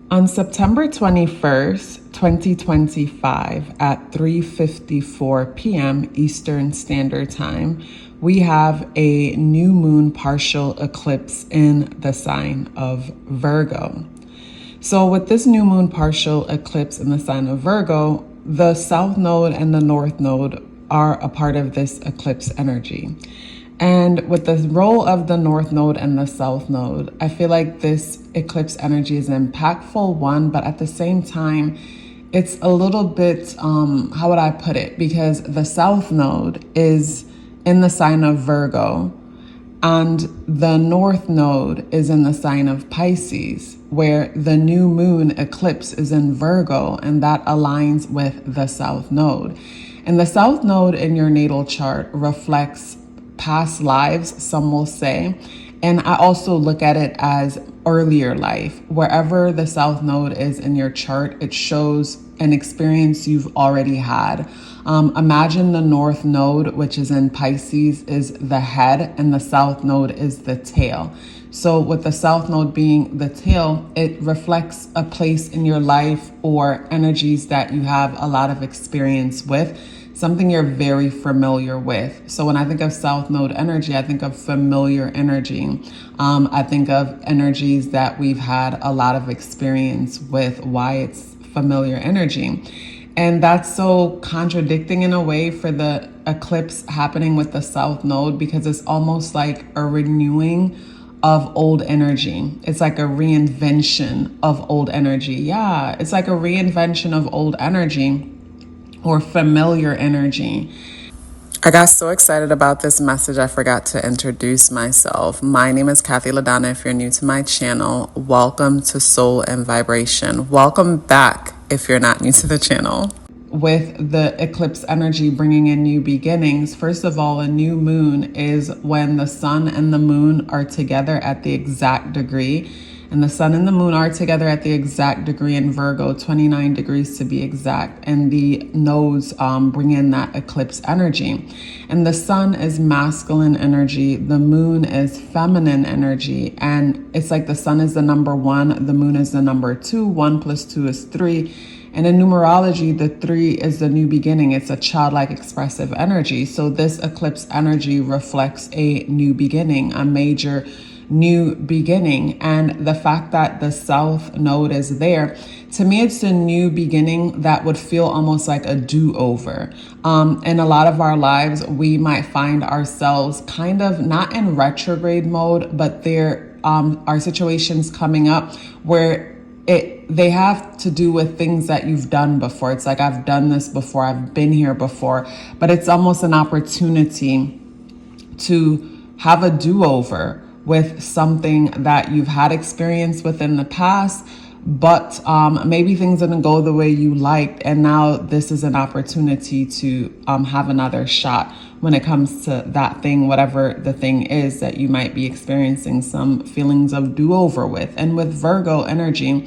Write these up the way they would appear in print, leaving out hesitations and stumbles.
On September 21st, 2025 at 3:54 p.m. Eastern Standard Time, we have a new moon partial eclipse in the sign of Virgo. So with this new moon partial eclipse in the sign of Virgo, the South Node and the North Node are a part of this eclipse energy. And with the role of the North Node and the South Node, I feel like this eclipse energy is an impactful one, but at the same time, it's a little bit, how would I put it? Because the South Node is in the sign of Virgo, and the North Node is in the sign of Pisces, where the new moon eclipse is in Virgo, and that aligns with the South Node. And the South Node in your natal chart reflects past lives, some will say. And I also look at it as earlier life. Wherever the South Node is in your chart, it shows an experience you've already had. Imagine the North Node, which is in Pisces, is the head, and the South Node is the tail. So with the South Node being the tail, it reflects a place in your life or energies that you have a lot of experience with, something you're very familiar with. So when I think of South Node energy, I think of familiar energy. I think of energies that we've had a lot of experience with, why it's familiar energy. And that's so contradicting in a way for the eclipse happening with the South Node, because it's almost like a renewing of old energy. It's like a reinvention of old energy. Yeah, it's like a reinvention of old energy or familiar energy. I got so excited about this message, I forgot to introduce myself. My name is KathyLaDonna. If you're new to my channel, welcome to Soul and Vibration. Welcome back if you're not new to the channel. With the eclipse energy bringing in new beginnings, first of all, a new moon is when the sun and the moon are together at the exact degree. And the sun and the moon are together at the exact degree in Virgo, 29 degrees to be exact. And the nodes bring in that eclipse energy. And the sun is masculine energy. The moon is feminine energy. And it's like the sun is the number 1. The moon is the number 2. 1 plus 2 is 3. And in numerology, the 3 is the new beginning. It's a childlike expressive energy. So this eclipse energy reflects a new beginning, a major new beginning. And the fact that the South Node is there, to me, it's a new beginning that would feel almost like a do-over. In a lot of our lives, we might find ourselves kind of not in retrograde mode, but there are situations coming up where they have to do with things that you've done before. It's like, I've done this before, I've been here before, but it's almost an opportunity to have a do-over with something that you've had experience with in the past, but maybe things didn't go the way you liked, and now this is an opportunity to have another shot when it comes to that thing, whatever the thing is that you might be experiencing some feelings of do-over with. And with Virgo energy,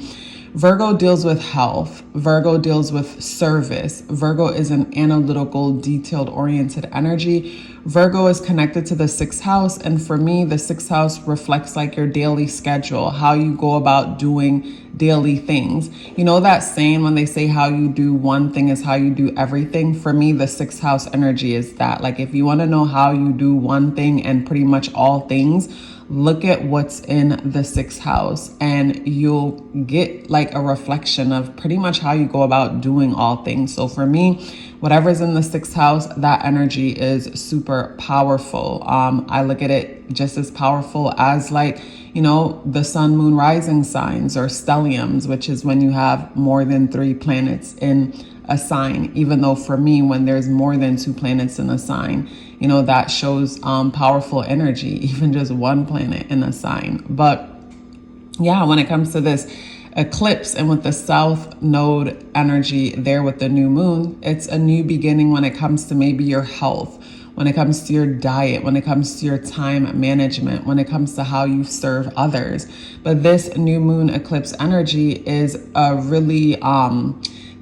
Virgo deals with health. Virgo deals with service. Virgo is an analytical, detailed-oriented energy. Virgo is connected to the 6th house. And for me, the 6th house reflects like your daily schedule, how you go about doing daily things. You know that saying when they say how you do one thing is how you do everything? For me, the 6th house energy is that. Like, if you want to know how you do one thing and pretty much all things, look at what's in the 6th house, and you'll get like a reflection of pretty much how you go about doing all things. So for me, whatever's in the 6th house, that energy is super powerful. I look at it just as powerful as like, you know, the sun, moon, rising signs, or stelliums, which is when you have more than 3 planets in a sign. Even though for me, when there's more than 2 planets in a sign, you know, that shows powerful energy, even just 1 planet in a sign. But yeah, when it comes to this eclipse and with the South Node energy there with the new moon, it's a new beginning when it comes to maybe your health, when it comes to your diet, when it comes to your time management, when it comes to how you serve others. But this new moon eclipse energy is a really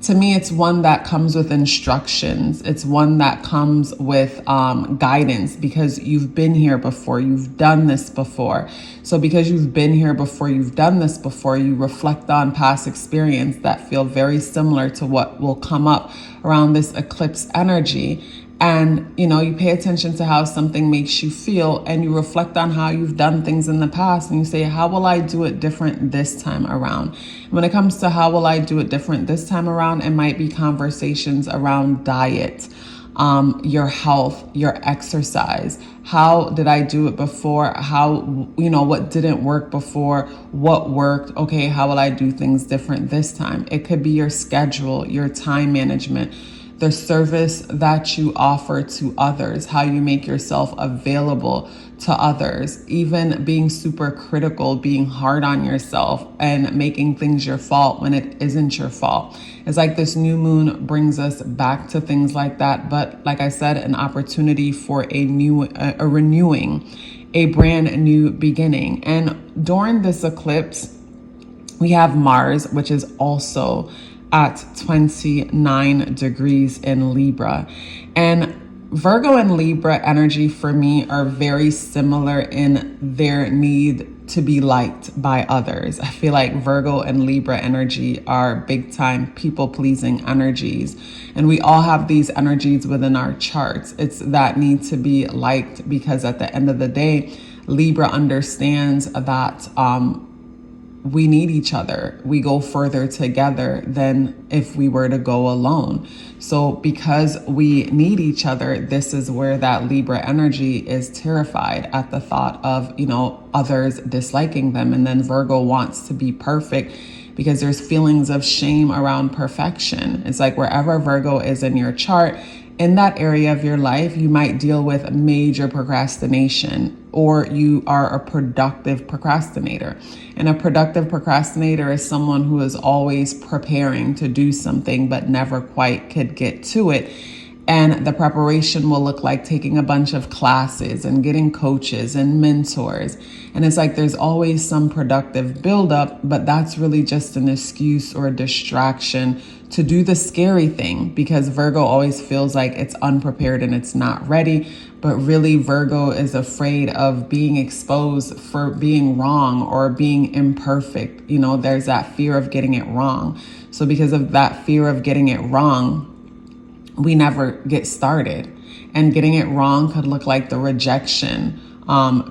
To me, it's one that comes with instructions. It's one that comes with guidance, because you've been here before, you've done this before. So because you've been here before, you've done this before, you reflect on past experience that feel very similar to what will come up around this eclipse energy. And, you pay attention to how something makes you feel, and you reflect on how you've done things in the past, and you say, how will I do it different this time around? When it comes to how will I do it different this time around, it might be conversations around diet, your health, your exercise. How did I do it before? How, what didn't work before? What worked? Okay, how will I do things different this time? It could be your schedule, your time management, the service that you offer to others, how you make yourself available to others, even being super critical, being hard on yourself and making things your fault when it isn't your fault. It's like this new moon brings us back to things like that. But like I said, an opportunity for a renewing, a brand new beginning. And during this eclipse, we have Mars, which is also at 29 degrees in Libra. And Virgo and Libra energy for me are very similar in their need to be liked by others. I feel like Virgo and Libra energy are big time people pleasing energies. And we all have these energies within our charts. It's that need to be liked, because at the end of the day, Libra understands that we need each other. We go further together than if we were to go alone. So because we need each other, this is where that Libra energy is terrified at the thought of, others disliking them. And then Virgo wants to be perfect because there's feelings of shame around perfection. It's like wherever Virgo is in your chart, in that area of your life, you might deal with major procrastination, or you are a productive procrastinator. And a productive procrastinator is someone who is always preparing to do something but never quite could get to it. And the preparation will look like taking a bunch of classes and getting coaches and mentors. And it's like there's always some productive buildup, but that's really just an excuse or a distraction to do the scary thing, because Virgo always feels like it's unprepared and it's not ready. But really, Virgo is afraid of being exposed for being wrong or being imperfect. There's that fear of getting it wrong. So because of that fear of getting it wrong, we never get started. And getting it wrong could look like the rejection,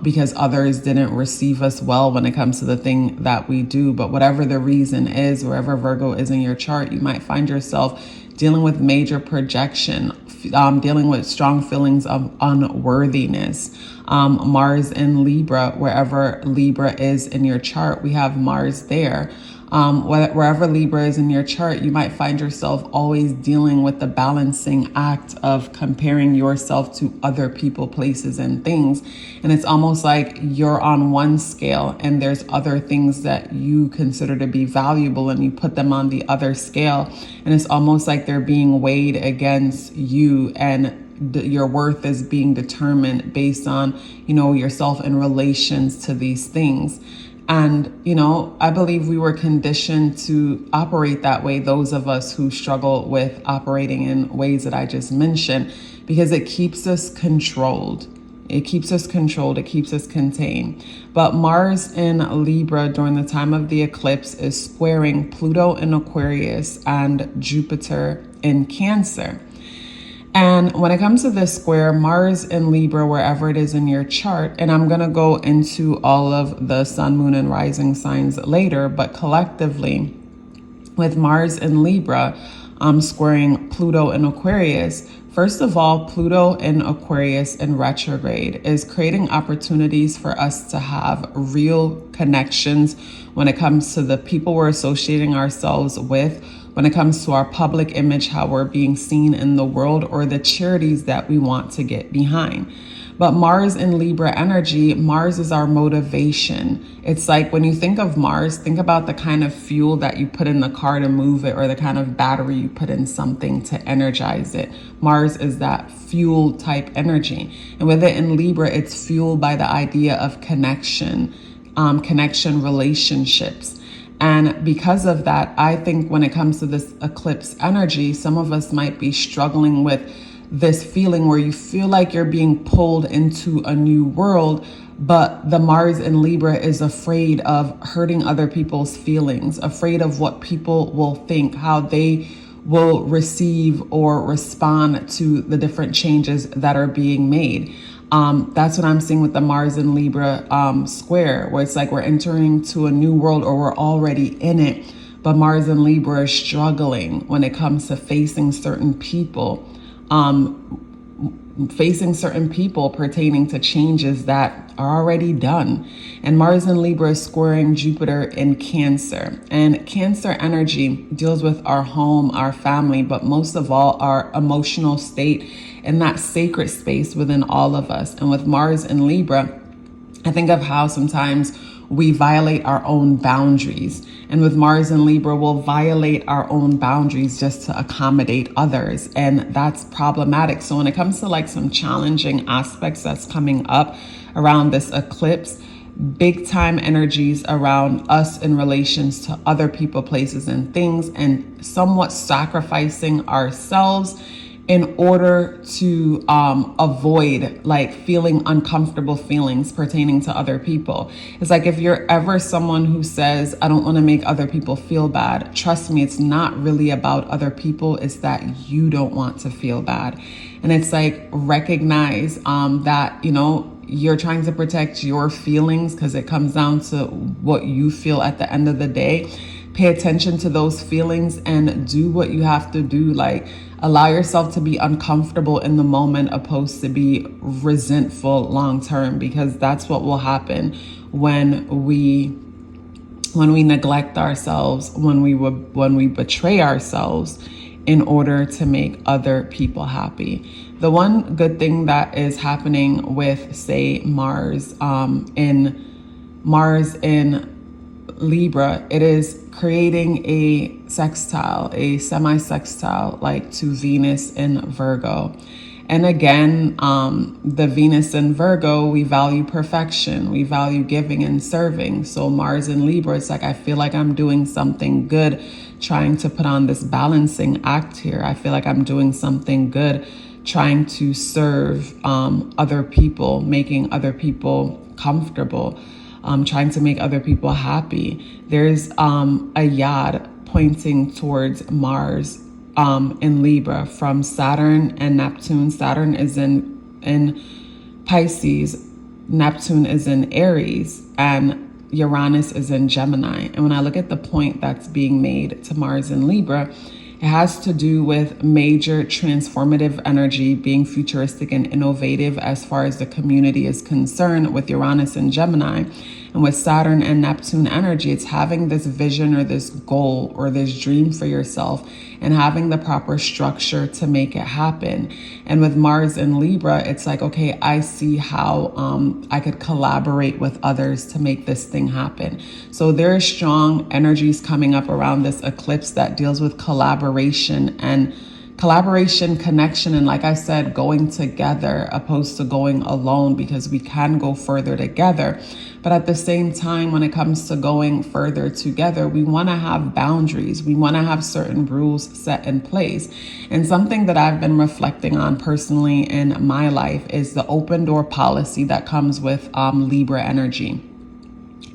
because others didn't receive us well when it comes to the thing that we do. But whatever the reason is, wherever Virgo is in your chart, you might find yourself dealing with major projection, dealing with strong feelings of unworthiness. Mars in Libra, wherever Libra is in your chart, we have Mars there. Wherever Libra is in your chart, you might find yourself always dealing with the balancing act of comparing yourself to other people, places, and things. And it's almost like you're on one scale and there's other things that you consider to be valuable, and you put them on the other scale. And it's almost like they're being weighed against you, and your worth is being determined based on, yourself in relations to these things. And, I believe we were conditioned to operate that way, those of us who struggle with operating in ways that I just mentioned, because it keeps us controlled. It keeps us controlled. It keeps us contained. But Mars in Libra during the time of the eclipse is squaring Pluto in Aquarius and Jupiter in Cancer. And when it comes to this square, Mars in Libra, wherever it is in your chart, and I'm going to go into all of the sun, moon, and rising signs later, but collectively with Mars in Libra, squaring Pluto in Aquarius. First of all, Pluto in Aquarius in retrograde is creating opportunities for us to have real connections when it comes to the people we're associating ourselves with, when it comes to our public image, how we're being seen in the world, or the charities that we want to get behind. But Mars in Libra energy, Mars is our motivation. It's like when you think of Mars, think about the kind of fuel that you put in the car to move it, or the kind of battery you put in something to energize it. Mars is that fuel type energy. And with it in Libra, it's fueled by the idea of connection, relationships. And because of that, I think when it comes to this eclipse energy, some of us might be struggling with this feeling where you feel like you're being pulled into a new world, but the Mars in Libra is afraid of hurting other people's feelings, afraid of what people will think, how they will receive or respond to the different changes that are being made. That's what I'm seeing with the Mars in Libra square, where it's like we're entering to a new world or we're already in it. But Mars in Libra is struggling when it comes to facing certain people pertaining to changes that are already done. And Mars in Libra is squaring Jupiter in Cancer. And Cancer energy deals with our home, our family, but most of all, our emotional state and that sacred space within all of us. And with Mars in Libra, I think of how sometimes we violate our own boundaries. And with Mars in Libra, we'll violate our own boundaries just to accommodate others. And that's problematic. So when it comes to like some challenging aspects that's coming up around this eclipse, big time energies around us in relations to other people, places, and things, and somewhat sacrificing ourselves in order to avoid like feeling uncomfortable feelings pertaining to other people. It's like if you're ever someone who says, I don't want to make other people feel bad, trust me, it's not really about other people. It's that you don't want to feel bad. And it's like recognize that, you know, you're trying to protect your feelings because it comes down to what you feel at the end of the day. Pay attention to those feelings and do what you have to do. Like allow yourself to be uncomfortable in the moment opposed to be resentful long term, because that's what will happen when we neglect ourselves, when we betray ourselves in order to make other people happy. The one good thing that is happening with, say, Mars in Libra, it is creating a sextile, a semi-sextile, like to Venus in Virgo. And again, the Venus in Virgo, we value perfection. We value giving and serving. So Mars in Libra, it's like, I feel like I'm doing something good, trying to put on this balancing act here. I feel like I'm doing something good, trying to serve other people, making other people comfortable, trying to make other people happy. There's a yod pointing towards Mars in Libra from Saturn and Neptune. Saturn is in Pisces, Neptune is in Aries, and Uranus is in Gemini. And when I look at the point that's being made to Mars in Libra, it has to do with major transformative energy, being futuristic and innovative as far as the community is concerned with Uranus and Gemini. And with Saturn and Neptune energy, it's having this vision or this goal or this dream for yourself and having the proper structure to make it happen. And with Mars in Libra, it's like, okay, I see how I could collaborate with others to make this thing happen. So there are strong energies coming up around this eclipse that deals with collaboration, connection, and like I said, going together opposed to going alone, because we can go further together. But at the same time, when it comes to going further together, we want to have boundaries. We want to have certain rules set in place. And something that I've been reflecting on personally in my life is the open door policy that comes with Libra energy.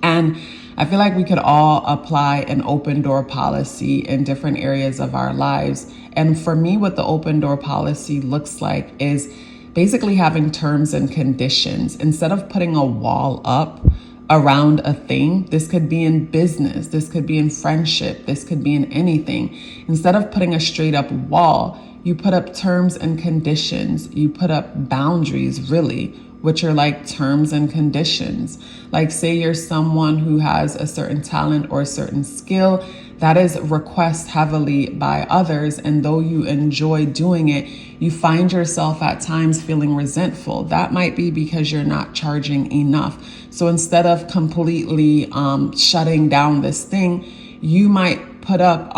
And I feel like we could all apply an open door policy in different areas of our lives. And for me, what the open door policy looks like is basically having terms and conditions. Instead of putting a wall up around a thing, this could be in business, this could be in friendship, this could be in anything. Instead of putting a straight up wall, you put up terms and conditions. You put up boundaries, really, which are like terms and conditions. Like say you're someone who has a certain talent or a certain skill that is requested heavily by others, and though you enjoy doing it, you find yourself at times feeling resentful. That might be because you're not charging enough. So instead of completely shutting down this thing, you might put up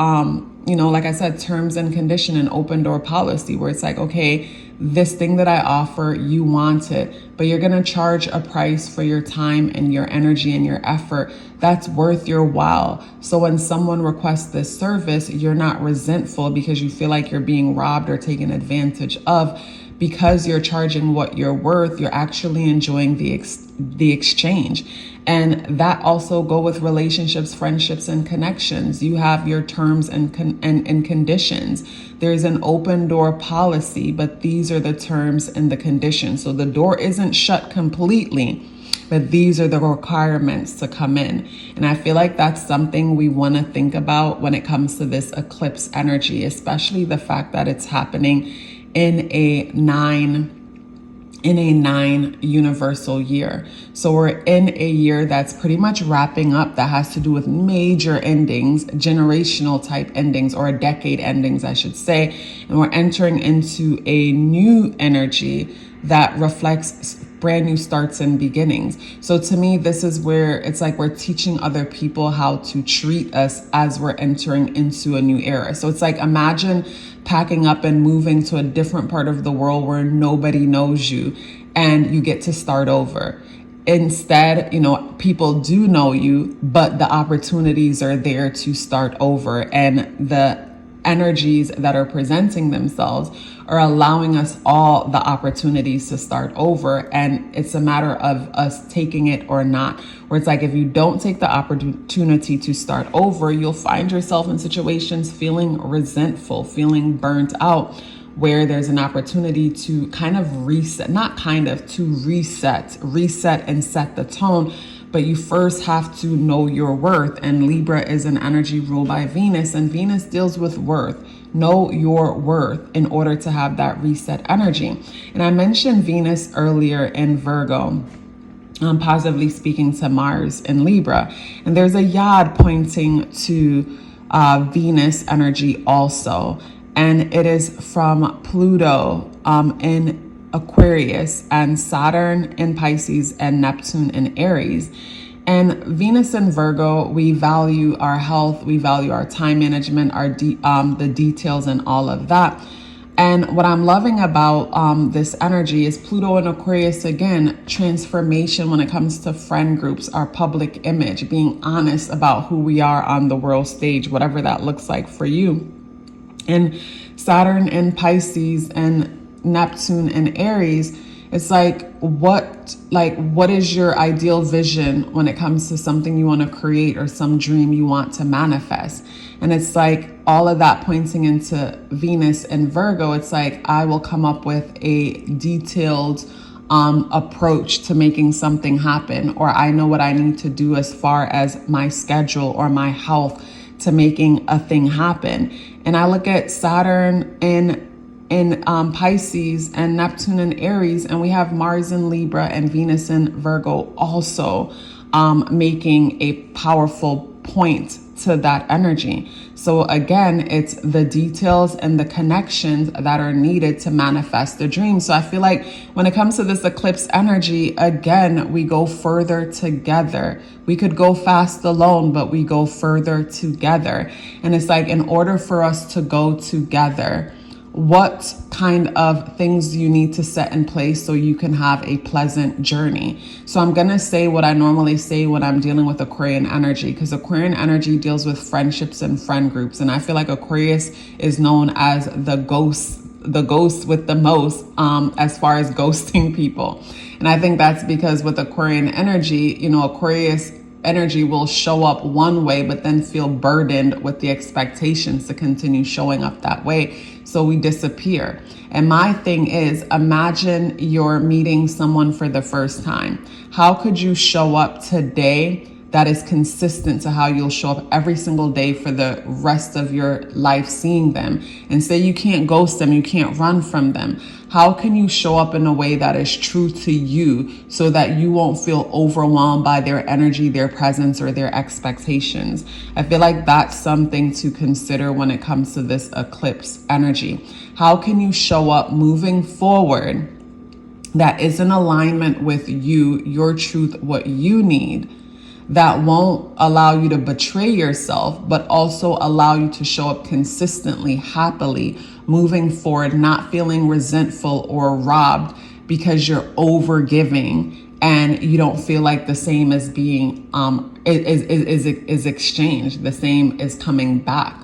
like I said, terms and condition and open door policy, where it's like, okay, this thing that I offer, you want it, but you're going to charge a price for your time and your energy and your effort that's worth your while. So when someone requests this service, you're not resentful because you feel like you're being robbed or taken advantage of. Because you're charging what you're worth, you're actually enjoying the exchange. And that also go with relationships, friendships, and connections. You have your terms and conditions. There's an open door policy, but these are the terms and the conditions. So the door isn't shut completely, but these are the requirements to come in. And I feel like that's something we want to think about when it comes to this eclipse energy, especially the fact that it's happening in a nine universal year. So we're in a year that's pretty much wrapping up, that has to do with major endings, generational type endings, or decade endings, I should say. And we're entering into a new energy that reflects brand new starts and beginnings. So to me, this is where it's like we're teaching other people how to treat us as we're entering into a new era. So it's like, imagine packing up and moving to a different part of the world where nobody knows you and you get to start over. Instead, people do know you, but the opportunities are there to start over, and the energies that are presenting themselves are allowing us all the opportunities to start over. And it's a matter of us taking it or not, where it's like, if you don't take the opportunity to start over, you'll find yourself in situations feeling resentful, feeling burnt out, where there's an opportunity to kind of reset, reset and set the tone. But you first have to know your worth. And Libra is an energy ruled by Venus, and Venus deals with worth. Know your worth in order to have that reset energy. And I mentioned Venus earlier in Virgo, positively speaking to Mars in Libra. And there's a yod pointing to Venus energy also. And it is from Pluto in Aquarius, and Saturn in Pisces, and Neptune in Aries. And Venus in Virgo, we value our health, we value our time management, the details and all of that. And what I'm loving about this energy is Pluto in Aquarius, again, transformation when it comes to friend groups, our public image, being honest about who we are on the world stage, whatever that looks like for you. And Saturn in Pisces and Neptune and Aries, it's like, what is your ideal vision when it comes to something you want to create or some dream you want to manifest? And it's like all of that pointing into Venus and Virgo. It's like, I will come up with a detailed approach to making something happen, or I know what I need to do as far as my schedule or my health to making a thing happen. And I look at Saturn in Pisces and Neptune in Aries, and we have Mars in Libra and Venus in Virgo also making a powerful point to that energy. So again, it's the details and the connections that are needed to manifest the dream. So I feel like when it comes to this eclipse energy, again, we go further together. We could go fast alone, but we go further together. And it's like, in order for us to go together, what kind of things do you need to set in place so you can have a pleasant journey? So I'm going to say what I normally say when I'm dealing with Aquarian energy, because Aquarian energy deals with friendships and friend groups. And I feel like Aquarius is known as the ghost with the most as far as ghosting people. And I think that's because with Aquarian energy, Aquarius energy will show up one way, but then feel burdened with the expectations to continue showing up that way. So we disappear. And my thing is, imagine you're meeting someone for the first time. How could you show up today that is consistent to how you'll show up every single day for the rest of your life seeing them? And say you can't ghost them, you can't run from them. How can you show up in a way that is true to you so that you won't feel overwhelmed by their energy, their presence, or their expectations? I feel like that's something to consider when it comes to this eclipse energy. How can you show up moving forward that is in alignment with you, your truth, what you need, that won't allow you to betray yourself, but also allow you to show up consistently, happily, moving forward, not feeling resentful or robbed because you're over giving and you don't feel like the same is being is exchanged, the same is coming back.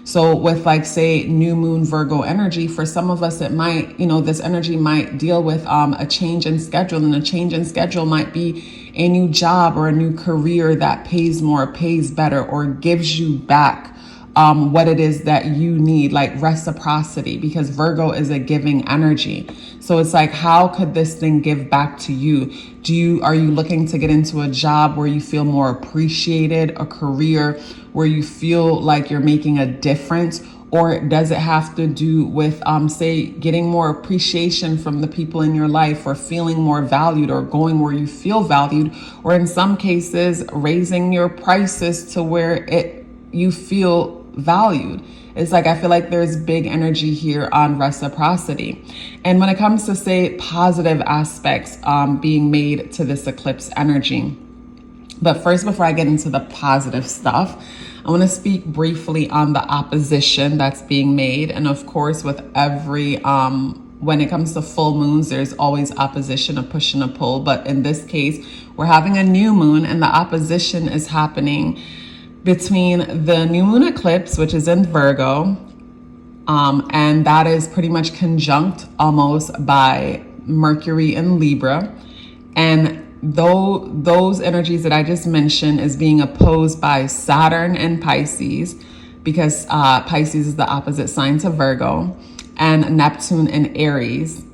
So with, like, say, new moon Virgo energy, for some of us, it might, this energy might deal with a change in schedule, and a change in schedule might be a new job or a new career that pays more, pays better, or gives you back what it is that you need, like reciprocity, because Virgo is a giving energy. So it's like, how could this thing give back to you? Are you looking to get into a job where you feel more appreciated, a career where you feel like you're making a difference? Or does it have to do with, say, getting more appreciation from the people in your life, or feeling more valued, or going where you feel valued, or in some cases, raising your prices to where you feel valued? It's like, I feel like there's big energy here on reciprocity. And when it comes to, say, positive aspects being made to this eclipse energy. But first, before I get into the positive stuff, I want to speak briefly on the opposition that's being made. And of course, with every, when it comes to full moons, there's always opposition, a push and a pull. But in this case, we're having a new moon, and the opposition is happening between the new moon eclipse, which is in Virgo, and that is pretty much conjunct almost by Mercury in Libra. And though those energies that I just mentioned is being opposed by Saturn and Pisces, because Pisces is the opposite sign to Virgo, and Neptune in Aries.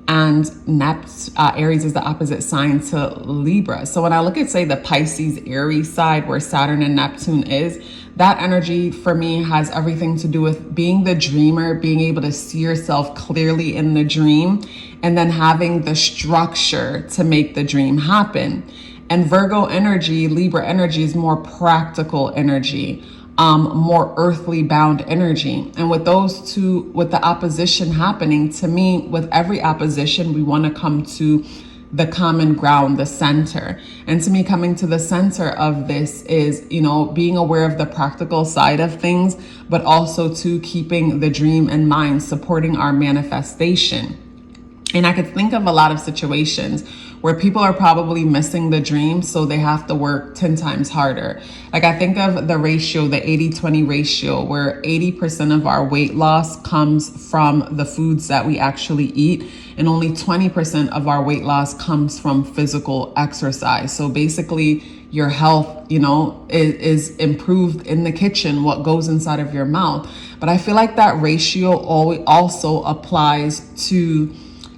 And Aries is the opposite sign to Libra. So when I look at, say, the Pisces Aries side where Saturn and Neptune is, that energy for me has everything to do with being the dreamer, being able to see yourself clearly in the dream, and then having the structure to make the dream happen. And Virgo energy, Libra energy, is more practical energy, more earthly bound energy. And with those two, with the opposition happening, to me, with every opposition, we want to come to the common ground, the center. And to me, coming to the center of this is, being aware of the practical side of things, but also to keeping the dream in mind, supporting our manifestation. And I could think of a lot of situations where people are probably missing the dream, so they have to work 10 times harder. Like, I think of the ratio, the 80-20 ratio, where 80% of our weight loss comes from the foods that we actually eat, and only 20% of our weight loss comes from physical exercise. So basically, your health, is improved in the kitchen, what goes inside of your mouth. But I feel like that ratio also applies to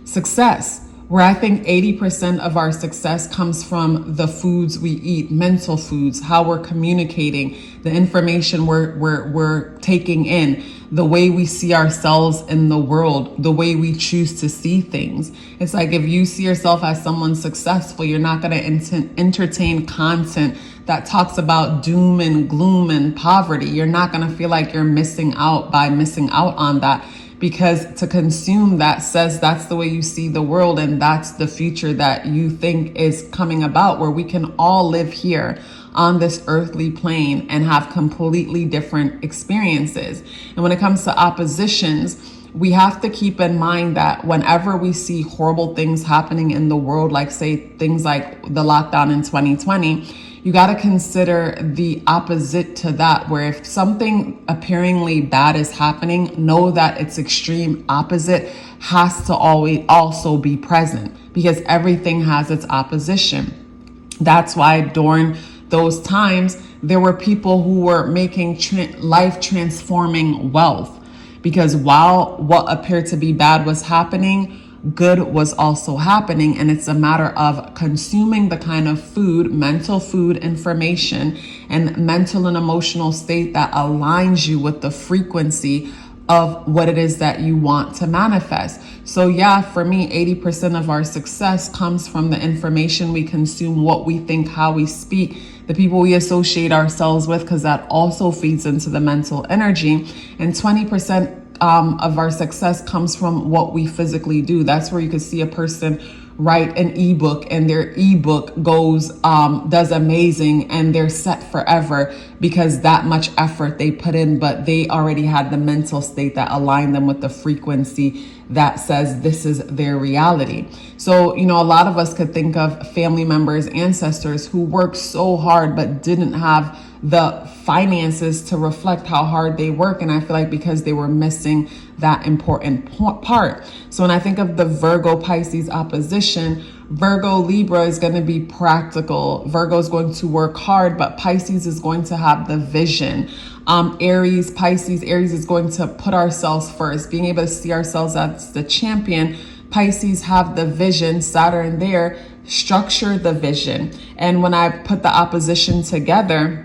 success, where I think 80% of our success comes from the foods we eat, mental foods, how we're communicating, the information we're taking in, the way we see ourselves in the world, the way we choose to see things. It's like, if you see yourself as someone successful, you're not going to entertain content that talks about doom and gloom and poverty. You're not going to feel like you're missing out on that, because to consume that says that's the way you see the world, and that's the future that you think is coming about, where we can all live here on this earthly plane and have completely different experiences. And when it comes to oppositions, we have to keep in mind that whenever we see horrible things happening in the world, like, say, things like the lockdown in 2020, you got to consider the opposite to that, where if something appearingly bad is happening, know that its extreme opposite has to always also be present, because everything has its opposition. That's why during those times, there were people who were making life transforming wealth, because while what appeared to be bad was happening, good was also happening. And it's a matter of consuming the kind of food, mental food, information, and mental and emotional state that aligns you with the frequency of what it is that you want to manifest. So yeah, for me, 80% of our success comes from the information we consume, what we think, how we speak, the people we associate ourselves with, because that also feeds into the mental energy. And 20% of our success comes from what we physically do. That's where you could see a person write an ebook and their ebook does amazing and they're set forever because that much effort they put in, but they already had the mental state that aligned them with the frequency that says this is their reality. So, a lot of us could think of family members, ancestors who worked so hard but didn't have the finances to reflect how hard they work. And I feel like because they were missing that important part. So when I think of the Virgo Pisces opposition, Virgo Libra is going to be practical. Virgo is going to work hard, but Pisces is going to have the vision. Aries is going to put ourselves first, being able to see ourselves as the champion. Pisces have the vision, Saturn there, structure the vision. And when I put the opposition together,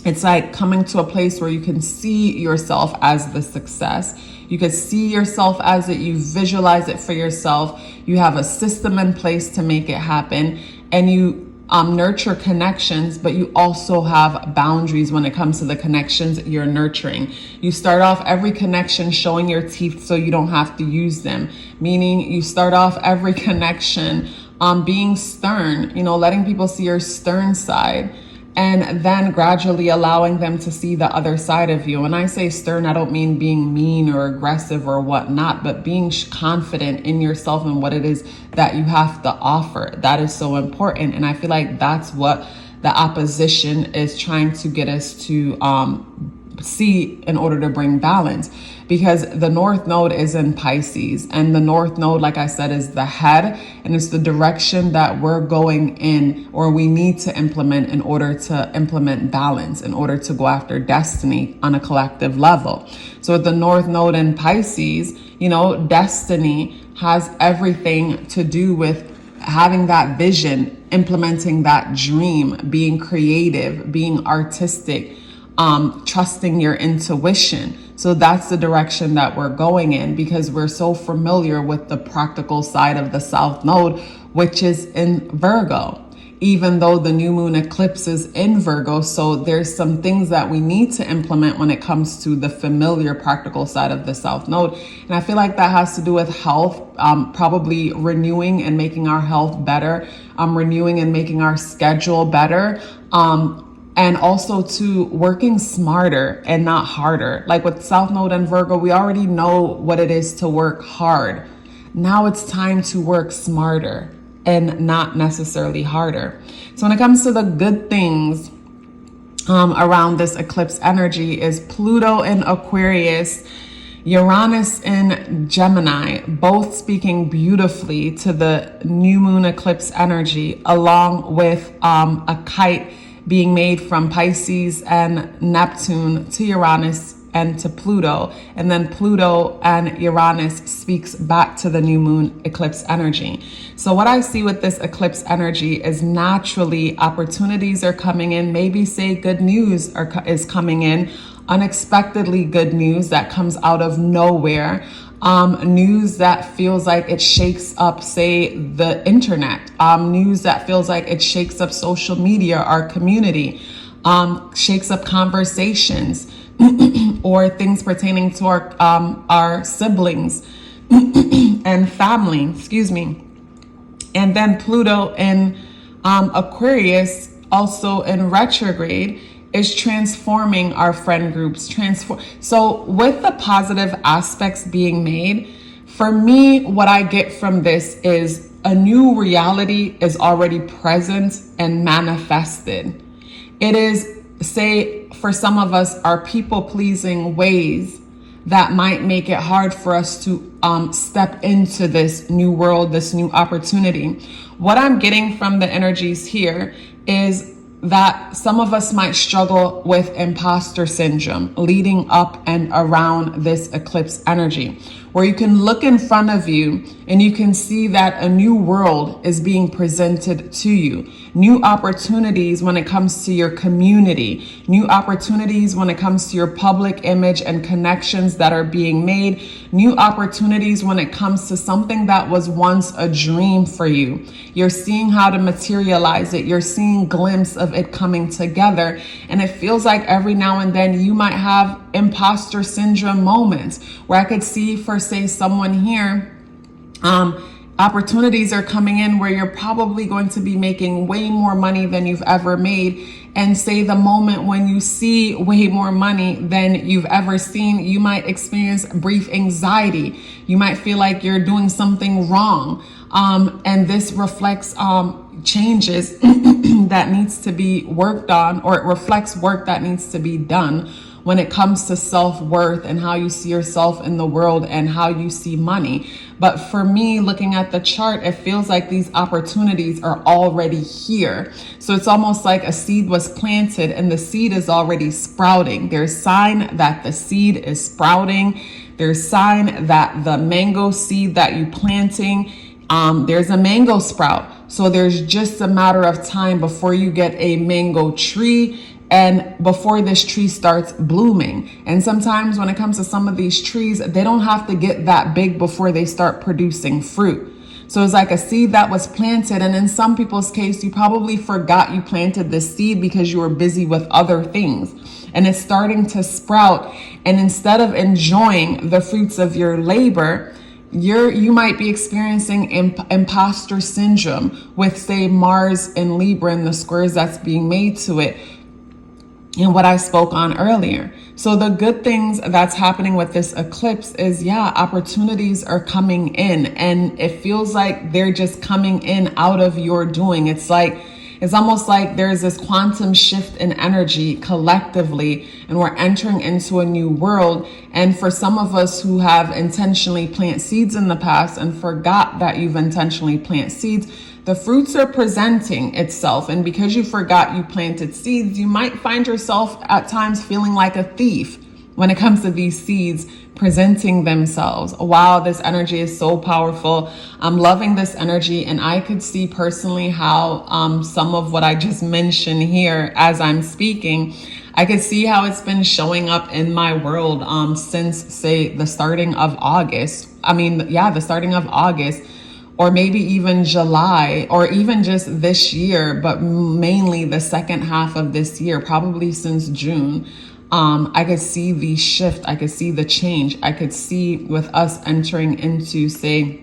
it's like coming to a place where you can see yourself as the success. You can see yourself as it. You visualize it for yourself. You have a system in place to make it happen. And you nurture connections, but you also have boundaries when it comes to the connections you're nurturing. You start off every connection showing your teeth so you don't have to use them. Meaning you start off every connection being stern, letting people see your stern side. And then gradually allowing them to see the other side of you. When I say stern, I don't mean being mean or aggressive or whatnot, but being confident in yourself and what it is that you have to offer. That is so important. And I feel like that's what the opposition is trying to get us to see in order to bring balance, because the North Node is in Pisces, and the North Node, like I said, is the head, and it's the direction that we're going in, or we need to implement in order to implement balance, in order to go after destiny on a collective level. So with the North Node in Pisces, destiny has everything to do with having that vision, implementing that dream, being creative, being artistic, trusting your intuition. So that's the direction that we're going in, because we're so familiar with the practical side of the South Node, which is in Virgo, even though the new moon eclipse is in Virgo. So there's some things that we need to implement when it comes to the familiar practical side of the South Node. And I feel like that has to do with health, probably renewing and making our health better, renewing and making our schedule better, and also to working smarter and not harder. Like with South Node and Virgo, we already know what it is to work hard. Now it's time to work smarter and not necessarily harder. So when it comes to the good things around this eclipse energy is Pluto in Aquarius, Uranus in Gemini, both speaking beautifully to the new moon eclipse energy, along with a kite being made from Pisces and Neptune to Uranus and to Pluto. And then Pluto and Uranus speaks back to the new moon eclipse energy. So what I see with this eclipse energy is naturally opportunities are coming in. Maybe say good news is coming in, unexpectedly good news that comes out of nowhere. News that feels like it shakes up, say, the internet. News that feels like it shakes up social media, our community, shakes up conversations, or things pertaining to our siblings and family, And then Pluto in Aquarius, also in retrograde, is transforming our friend groups. So with the positive aspects being made, for me, what I get from this is a new reality is already present and manifested. It is, say, for some of us, our people-pleasing ways that might make it hard for us to step into this new world, this new opportunity. What I'm getting from the energies here is that some of us might struggle with imposter syndrome leading up and around this eclipse energy, where you can look in front of you and you can see that a new world is being presented to you. New opportunities when it comes to your community, new opportunities when it comes to your public image and connections that are being made, new opportunities when it comes to something that was once a dream for you. You're seeing how to materialize it. You're seeing a glimpse of it coming together. And it feels like every now and then you might have imposter syndrome moments where I could see, for say, someone here, Opportunities are coming in where you're probably going to be making way more money than you've ever made. And say the moment when you see way more money than you've ever seen, you might experience brief anxiety. You might feel like you're doing something wrong. And this reflects changes that needs to be worked on, or it reflects work that needs to be done when it comes to self-worth and how you see yourself in the world and how you see money. But for me, looking at the chart, it feels like these opportunities are already here. So it's almost like a seed was planted and the seed is already sprouting. There's sign that the seed is sprouting. There's sign that the mango seed that you planting, there's a mango sprout. So there's just a matter of time before you get a mango tree and before this tree starts blooming. And sometimes when it comes to some of these trees, they don't have to get that big before they start producing fruit. So it's like a seed that was planted. And in some people's case, you probably forgot you planted the seed because you were busy with other things. And it's starting to sprout. And instead of enjoying the fruits of your labor, you might be experiencing imposter syndrome with, say, Mars and Libra and the squares that's being made to it, and what I spoke on earlier. So the good things that's happening with this eclipse is, opportunities are coming in, and it feels like they're just coming in out of your doing. It's almost like there's this quantum shift in energy collectively, and we're entering into a new world. And for some of us who have intentionally planted seeds in the past and forgot that you've intentionally planted seeds, the fruits are presenting itself. And because you forgot you planted seeds, you might find yourself at times feeling like a thief when it comes to these seeds presenting themselves. Wow, this energy is so powerful. I'm loving this energy. And I could see personally how some of what I just mentioned here as I'm speaking, I could see how it's been showing up in my world since, say, the starting of August. The starting of August, or maybe even July, or even just this year, but mainly the second half of this year, probably since June. I could see the shift. I could see the change. I could see with us entering into, say,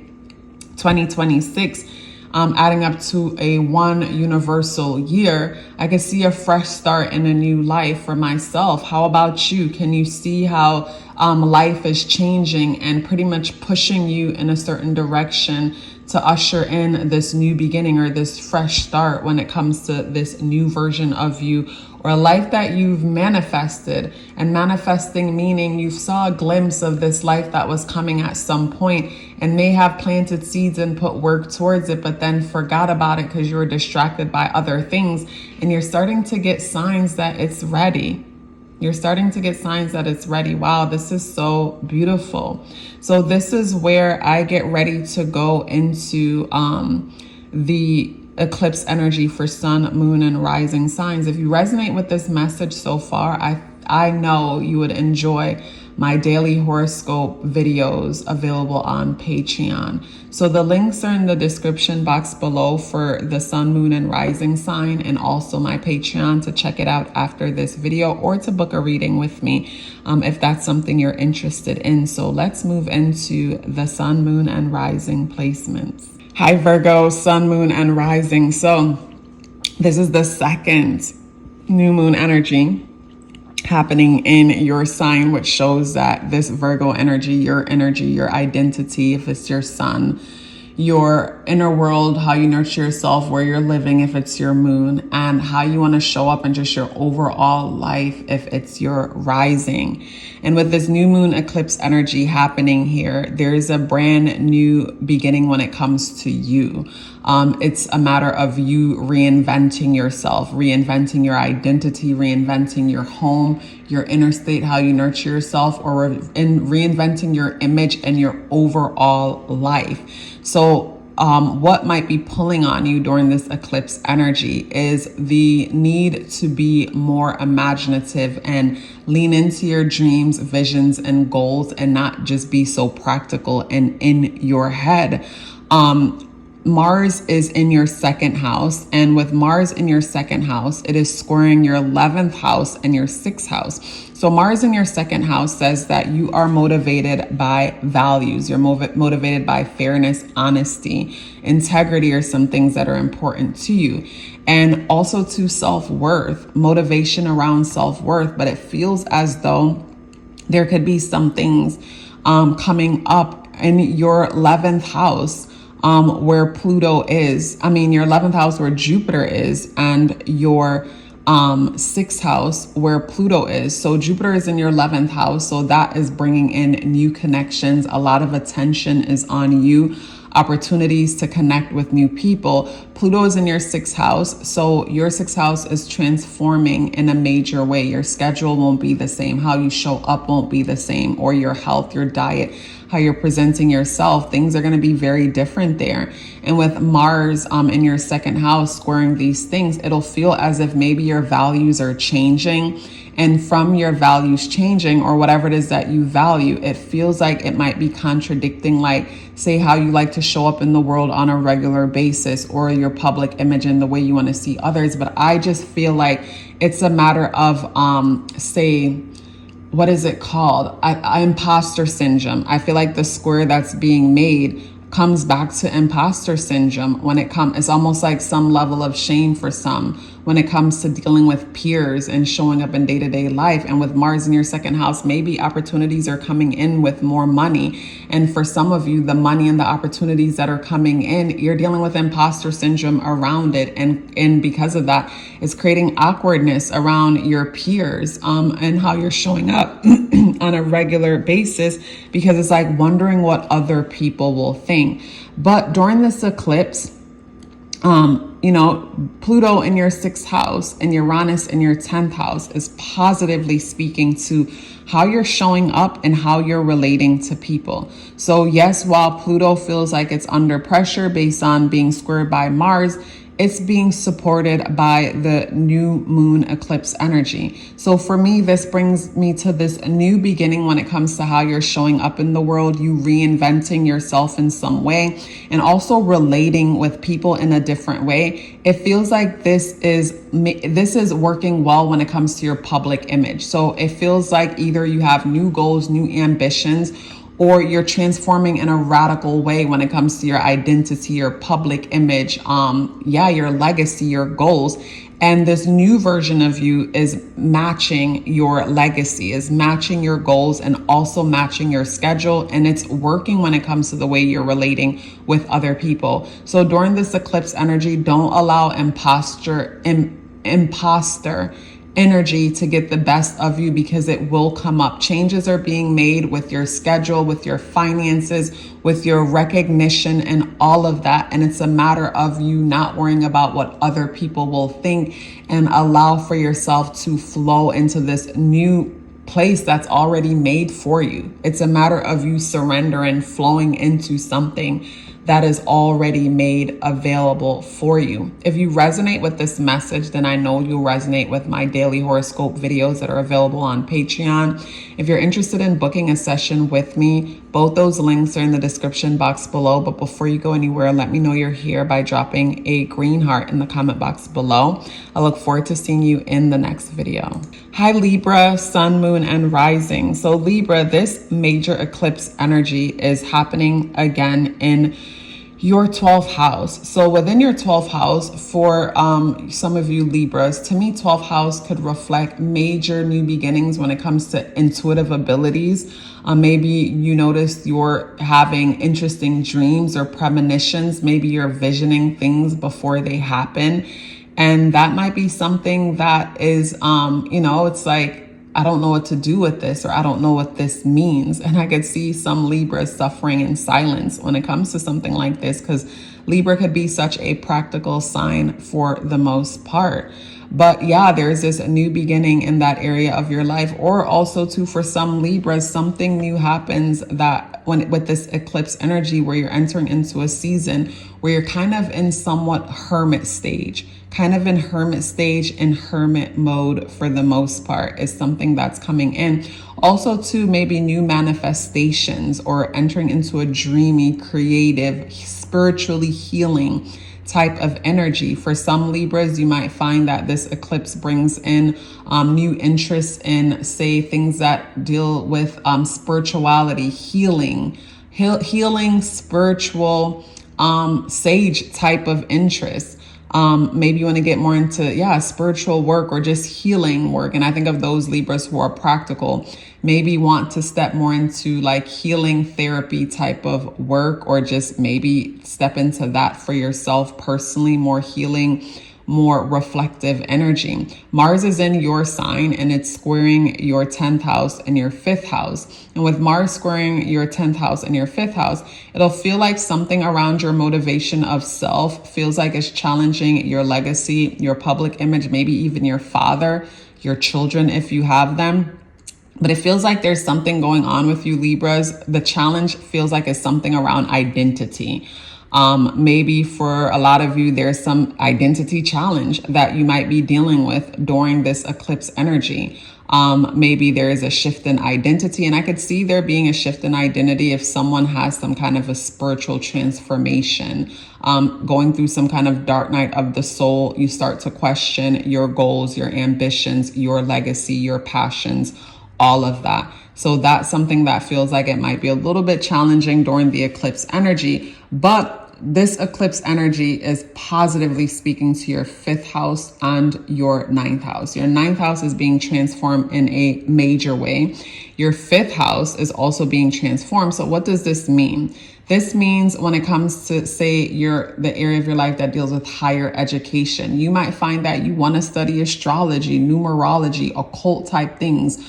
2026, adding up to a one universal year, I could see a fresh start in a new life for myself. How about you? Can you see how life is changing and pretty much pushing you in a certain direction to usher in this new beginning or this fresh start when it comes to this new version of you, or a life that you've manifested? And manifesting meaning you saw a glimpse of this life that was coming at some point and may have planted seeds and put work towards it, but then forgot about it because you were distracted by other things. And you're starting to get signs that it's ready. You're starting to get signs that it's ready. Wow, this is so beautiful. So this is where I get ready to go into the eclipse energy for sun, moon, and rising signs. If you resonate with this message so far, I know you would enjoy my daily horoscope videos available on Patreon. So the links are in the description box below for the sun, moon, and rising sign, and also my Patreon to check it out after this video, or to book a reading with me if that's something you're interested in. So let's move into the sun, moon, and rising placements. Hi Virgo, sun, moon, and rising. So this is the second new moon energy happening in your sign, which shows that this Virgo energy, your identity, if it's your sun, your inner world, how you nurture yourself, where you're living, if it's your moon, and how you want to show up in just your overall life, if it's your rising. And with this new moon eclipse energy happening here, there's a brand new beginning when it comes to you. It's a matter of you reinventing yourself, reinventing your identity, reinventing your home, your inner state, how you nurture yourself, or in reinventing your image and your overall life. So what might be pulling on you during this eclipse energy is the need to be more imaginative and lean into your dreams, visions, and goals, and not just be so practical and in your head. Mars is in your second house, and with Mars in your second house, it is squaring your 11th house and your 6th house. So Mars in your second house says that you are motivated by values. You're motivated by fairness, honesty, integrity are some things that are important to you. And also to self-worth, motivation around self-worth. But it feels as though there could be some things coming up in your 11th house where Pluto is. I mean, your 11th house where Jupiter is, and your 6th house where Pluto is. So Jupiter is in your 11th house. So that is bringing in new connections. A lot of attention is on you. Opportunities to connect with new people. Pluto is in your 6th house. So your 6th house is transforming in a major way. Your schedule won't be the same. How you show up won't be the same, or your health, your diet, how you're presenting yourself. Things are going to be very different there. And with Mars in your second house squaring these things, it'll feel as if maybe your values are changing. And from your values changing, or whatever it is that you value, it feels like it might be contradicting, like, say, how you like to show up in the world on a regular basis, or your public image and the way you want to see others. But I just feel like it's a matter of, say, what is it called? Imposter syndrome. I feel like the square that's being made comes back to imposter syndrome when it's almost like some level of shame for some when it comes to dealing with peers and showing up in day-to-day life. And with Mars in your second house, maybe opportunities are coming in with more money. And for some of you, the money and the opportunities that are coming in, you're dealing with imposter syndrome around it. And because of that, it's creating awkwardness around your peers and how you're showing up on a regular basis, because it's like wondering what other people will think. But during this eclipse, Pluto in your 6th house and Uranus in your 10th house is positively speaking to how you're showing up and how you're relating to people. So yes, while Pluto feels like it's under pressure based on being squared by Mars, it's being supported by the new moon eclipse energy. So for me, this brings me to this new beginning when it comes to how you're showing up in the world, you reinventing yourself in some way, and also relating with people in a different way. It feels like this is working well when it comes to your public image. So it feels like either you have new goals, new ambitions, or you're transforming in a radical way when it comes to your identity, your public image, your legacy, your goals. And this new version of you is matching your legacy, is matching your goals, and also matching your schedule. And it's working when it comes to the way you're relating with other people. So during this eclipse energy, don't allow imposter energy to get the best of you, because it will come up. Changes are being made with your schedule, with your finances, with your recognition, and all of that. And it's a matter of you not worrying about what other people will think, and allow for yourself to flow into this new place that's already made for you. It's a matter of you surrendering, flowing into something that is already made available for you. If you resonate with this message, then I know you'll resonate with my daily horoscope videos that are available on Patreon. If you're interested in booking a session with me, both those links are in the description box below. But before you go anywhere, let me know you're here by dropping a green heart in the comment box below. I look forward to seeing you in the next video. Hi Libra, Sun, Moon, and Rising. So Libra, this major eclipse energy is happening again in your 12th house. So within your 12th house, for some of you Libras, to me 12th house could reflect major new beginnings when it comes to intuitive abilities. Maybe you notice you're having interesting dreams or premonitions. Maybe you're visioning things before they happen. And that might be something that is, it's like, I don't know what to do with this, or I don't know what this means. And I could see some Libras suffering in silence when it comes to something like this, because Libra could be such a practical sign for the most part. But yeah, there's this new beginning in that area of your life. Or also too, for some Libras, something new happens that with this eclipse energy, where you're entering into a season where you're kind of in somewhat hermit stage. kind of in hermit stage, in hermit mode for the most part, is something that's coming in. Also too, maybe new manifestations or entering into a dreamy, creative, spiritually healing type of energy. For some Libras, you might find that this eclipse brings in new interests in, say, things that deal with spirituality, healing, spiritual, sage type of interest. Maybe you want to get more into, spiritual work or just healing work. And I think of those Libras who are practical, maybe want to step more into like healing therapy type of work, or just maybe step into that for yourself personally, more healing, more reflective energy. Mars is in your sign and it's squaring your 10th house and your 5th house. And with Mars squaring your 10th house and your 5th house, it'll feel like something around your motivation of self feels like it's challenging your legacy, your public image, maybe even your father, your children if you have them. But it feels like there's something going on with you, Libras. The challenge feels like it's something around identity. Maybe for a lot of you, there's some identity challenge that you might be dealing with during this eclipse energy. Maybe there is a shift in identity, and I could see there being a shift in identity if someone has some kind of a spiritual transformation, going through some kind of dark night of the soul. You start to question your goals, your ambitions, your legacy, your passions, all of that. So that's something that feels like it might be a little bit challenging during the eclipse energy. But this eclipse energy is positively speaking to your 5th house and your 9th house. Your 9th house is being transformed in a major way. Your 5th house is also being transformed. So what does this mean? This means when it comes to, say, the area of your life that deals with higher education, you might find that you want to study astrology, numerology, occult type things.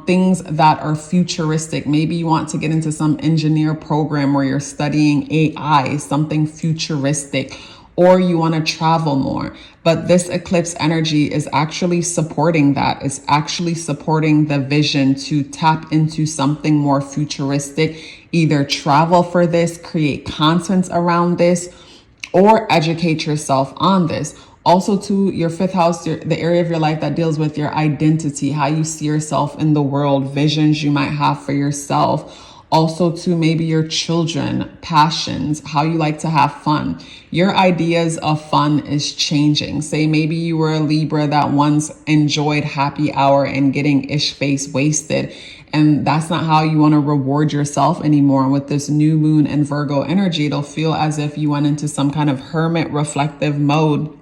Things that are futuristic. Maybe you want to get into some engineer program where you're studying AI, something futuristic, or you want to travel more. But this eclipse energy is actually supporting that. It's actually supporting the vision to tap into something more futuristic, either travel for this, create content around this, or educate yourself on this. Also to your 5th house, the area of your life that deals with your identity, how you see yourself in the world, visions you might have for yourself. Also to maybe your children, passions, how you like to have fun. Your ideas of fun is changing. Say maybe you were a Libra that once enjoyed happy hour and getting ish face wasted, and that's not how you want to reward yourself anymore. With this new moon and Virgo energy, it'll feel as if you went into some kind of hermit reflective mode.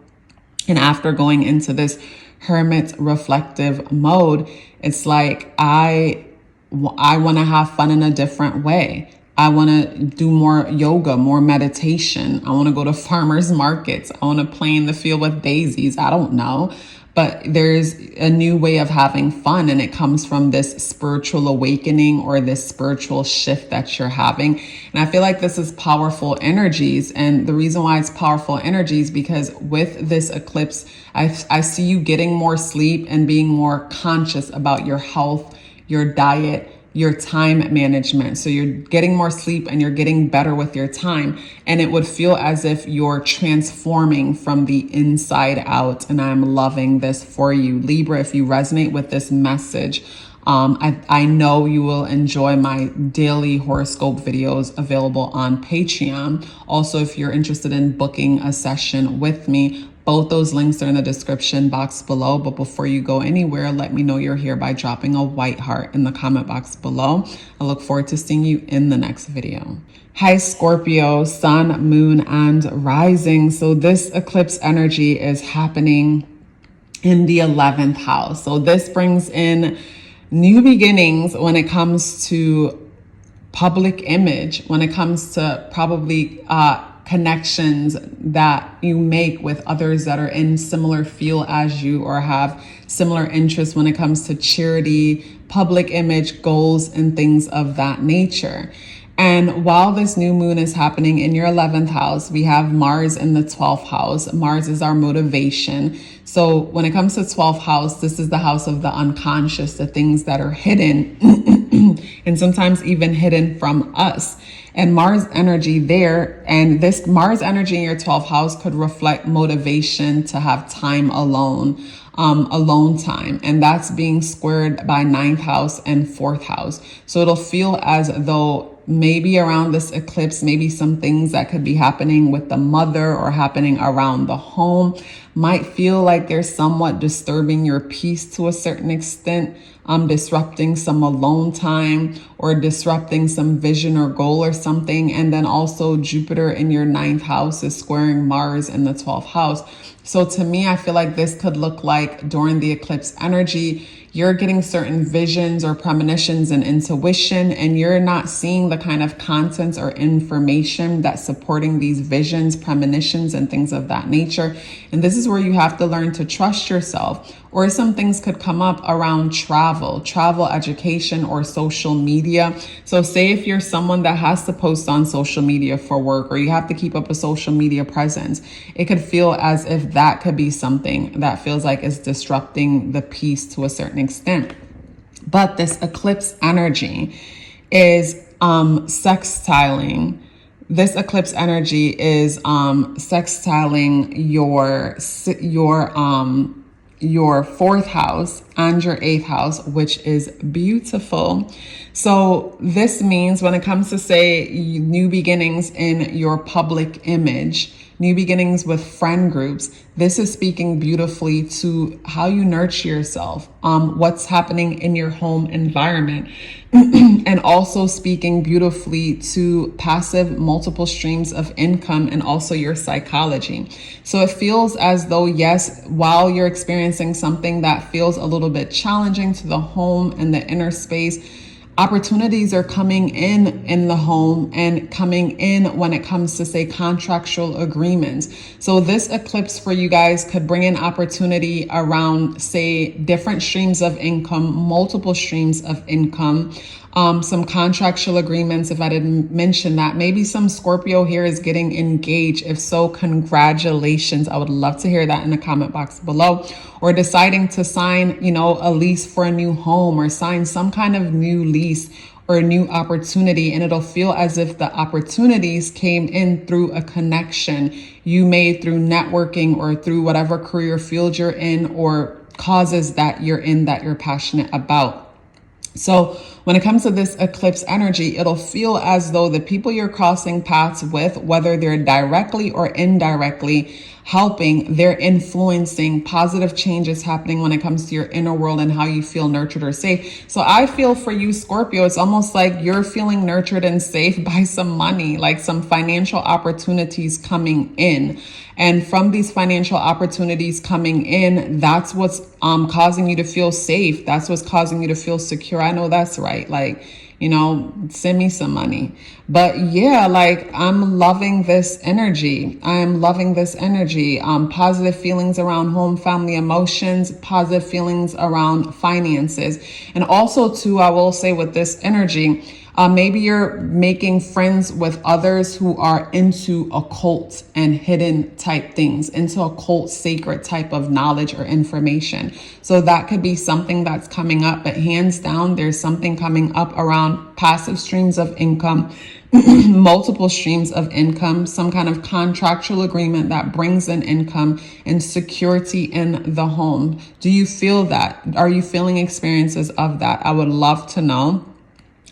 And after going into this hermit reflective mode, it's like, I want to have fun in a different way. I want to do more yoga, more meditation. I want to go to farmers markets. I want to play in the field with daisies. I don't know. But there's a new way of having fun, and it comes from this spiritual awakening or this spiritual shift that you're having. And I feel like this is powerful energies. And the reason why it's powerful energies, because with this eclipse, I see you getting more sleep and being more conscious about your health, your diet, your time management. So you're getting more sleep and you're getting better with your time. And it would feel as if you're transforming from the inside out. And I'm loving this for you, Libra. If you resonate with this message, I know you will enjoy my daily horoscope videos available on Patreon. Also, if you're interested in booking a session with me, both those links are in the description box below. But before you go anywhere, let me know you're here by dropping a white heart in the comment box below. I look forward to seeing you in the next video. Hi, Scorpio, sun, moon, and rising. So this eclipse energy is happening in the 11th house. So this brings in new beginnings when it comes to public image, when it comes to probably connections that you make with others that are in similar field as you or have similar interests when it comes to charity, public image, goals, and things of that nature. And while this new moon is happening in your 11th house, we have Mars in the 12th house. Mars is our motivation. So when it comes to 12th house, this is the house of the unconscious, the things that are hidden and sometimes even hidden from us. And Mars energy there, and this Mars energy in your 12th house could reflect motivation to have time alone, alone time. And that's being squared by 9th house and 4th house. So it'll feel as though maybe around this eclipse, maybe some things that could be happening with the mother or happening around the home might feel like they're somewhat disturbing your peace to a certain extent, disrupting some alone time or disrupting some vision or goal or something. And then also Jupiter in your 9th house is squaring Mars in the 12th house. So to me, I feel like this could look like during the eclipse energy, you're getting certain visions or premonitions and intuition, and you're not seeing the kind of contents or information that's supporting these visions, premonitions, and things of that nature. And this is where you have to learn to trust yourself. Or some things could come up around travel, education, or social media. So say if you're someone that has to post on social media for work, or you have to keep up a social media presence, it could feel as if that could be something that feels like it's disrupting the peace to a certain extent. But this eclipse energy is sextiling. This eclipse energy is sextiling your 4th house and your 8th house, which is beautiful. So this means when it comes to, say, new beginnings in your public image, new beginnings with friend groups, this is speaking beautifully to how you nurture yourself, what's happening in your home environment, and also speaking beautifully to passive multiple streams of income and also your psychology. So it feels as though, yes, while you're experiencing something that feels a little bit challenging to the home and the inner space, opportunities are coming in the home and coming in when it comes to, say, contractual agreements. So this eclipse for you guys could bring in opportunity around, say, different streams of income, multiple streams of income, some contractual agreements. If I didn't mention that, maybe some Scorpio here is getting engaged. If so, congratulations. I would love to hear that in the comment box below. Or deciding to sign, a lease for a new home, or sign some kind of new lease or a new opportunity. And it'll feel as if the opportunities came in through a connection you made through networking or through whatever career field you're in or causes that you're in that you're passionate about. So when it comes to this eclipse energy, it'll feel as though the people you're crossing paths with, whether they're directly or indirectly helping, they're influencing positive changes happening when it comes to your inner world and how you feel nurtured or safe. So I feel for you, Scorpio, it's almost like you're feeling nurtured and safe by some money, like some financial opportunities coming in. And from these financial opportunities coming in, that's what's causing you to feel safe. That's what's causing you to feel secure. I know that's right. Like, send me some money. But yeah, like I'm loving this energy. I'm loving this energy. Positive feelings around home, family, emotions, positive feelings around finances. And also too, I will say with this energy, maybe you're making friends with others who are into occult and hidden type things, into occult, sacred type of knowledge or information. So that could be something that's coming up, but hands down, there's something coming up around passive streams of income, multiple streams of income, some kind of contractual agreement that brings in income and security in the home. Do you feel that? Are you feeling experiences of that? I would love to know.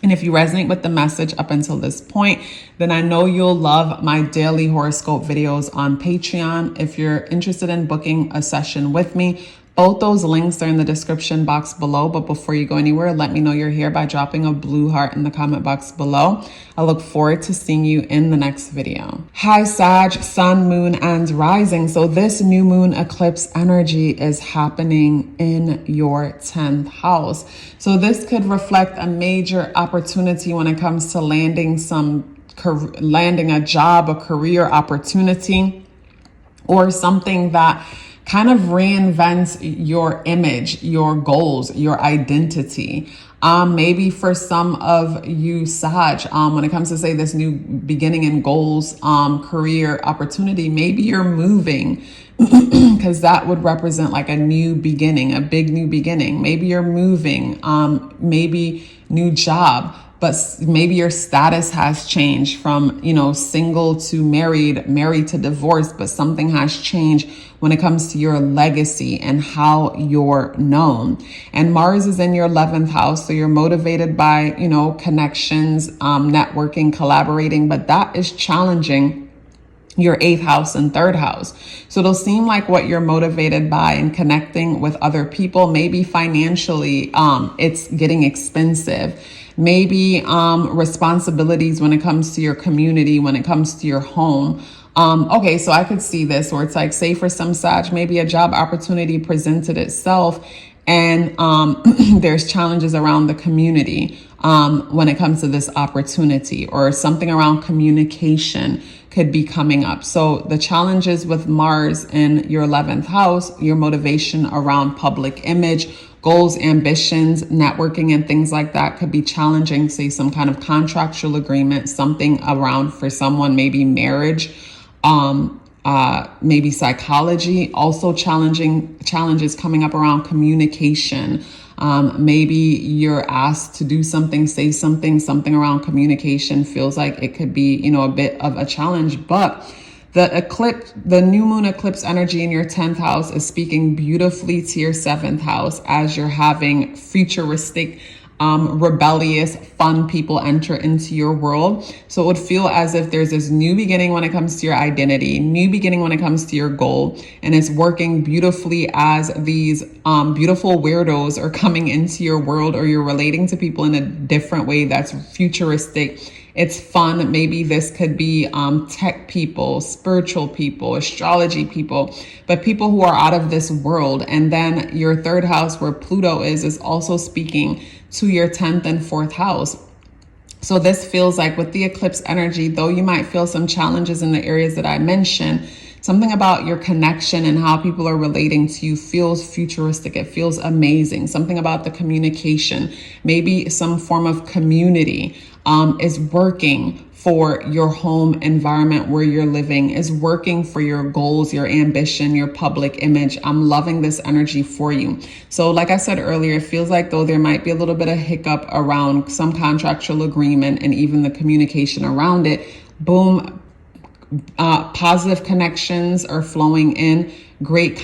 And if you resonate with the message up until this point, then I know you'll love my daily horoscope videos on Patreon. If you're interested in booking a session with me, both those links are in the description box below. But before you go anywhere, let me know you're here by dropping a blue heart in the comment box below. I look forward to seeing you in the next video. Hi, Sag, Sun, Moon, and Rising. So this new moon eclipse energy is happening in your 10th house. So this could reflect a major opportunity when it comes to landing a job, a career opportunity, or something that kind of reinvents your image, your goals, your identity. Maybe for some of you, Sag, when it comes to, say, this new beginning in goals, career opportunity, maybe you're moving because that would represent like a new beginning, a big new beginning. Maybe you're moving. Maybe new job, but maybe your status has changed from, you know, single to married, married to divorced, but something has changed when it comes to your legacy and how you're known. And Mars is in your 11th house. So you're motivated by, you know, connections, networking, collaborating, but that is challenging your 8th house and 3rd house. So it'll seem like what you're motivated by and connecting with other people, maybe financially, it's getting expensive. Maybe responsibilities when it comes to your community, when it comes to your home. Okay, so I could see this, or it's like, say for some Sag, maybe a job opportunity presented itself and there's challenges around the community when it comes to this opportunity, or something around communication could be coming up. So the challenges with Mars in your 11th house, your motivation around public image, goals, ambitions, networking, and things like that could be challenging. Say some kind of contractual agreement, something around, for someone, maybe marriage, maybe psychology. Also challenges coming up around communication. Maybe you're asked to do something, say something around communication feels like it could be, you know, a bit of a challenge. But the new moon eclipse energy in your 10th house is speaking beautifully to your 7th house as you're having futuristic, rebellious, fun people enter into your world. So it would feel as if there's this new beginning when it comes to your identity, new beginning when it comes to your goal. And it's working beautifully as these beautiful weirdos are coming into your world, or you're relating to people in a different way that's futuristic. It's fun. Maybe this could be tech people, spiritual people, astrology people, but people who are out of this world. And then your 3rd house, where Pluto is also speaking to your 10th and 4th house. So this feels like, with the eclipse energy, though you might feel some challenges in the areas that I mentioned, something about your connection and how people are relating to you feels futuristic. It feels amazing. Something about the communication, maybe some form of community is working for your home environment where you're living, is working for your goals, your ambition, your public image. I'm loving this energy for you. So like I said earlier, it feels like though there might be a little bit of hiccup around some contractual agreement and even the communication around it. Boom. Positive connections are flowing in. Great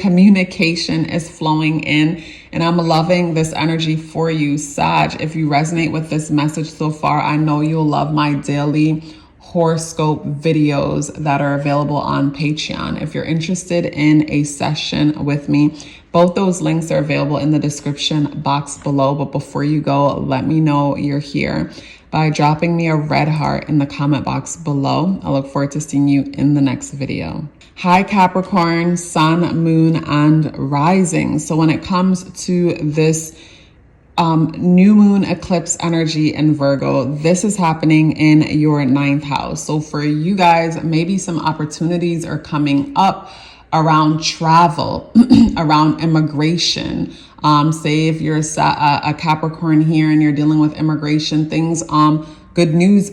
communication is flowing in, and I'm loving this energy for you, Sag. If you resonate with this message so far, I know you'll love my daily horoscope videos that are available on Patreon. If you're interested in a session with me, both those links are available in the description box below. But before you go, let me know you're here by dropping me a red heart in the comment box below. I look forward to seeing you in the next video. Hi Capricorn, Sun, Moon, and Rising. So when it comes to this new moon eclipse energy in Virgo, this is happening in your 9th house. So for you guys, maybe some opportunities are coming up around travel, around immigration. Say if you're a Capricorn here and you're dealing with immigration things, good news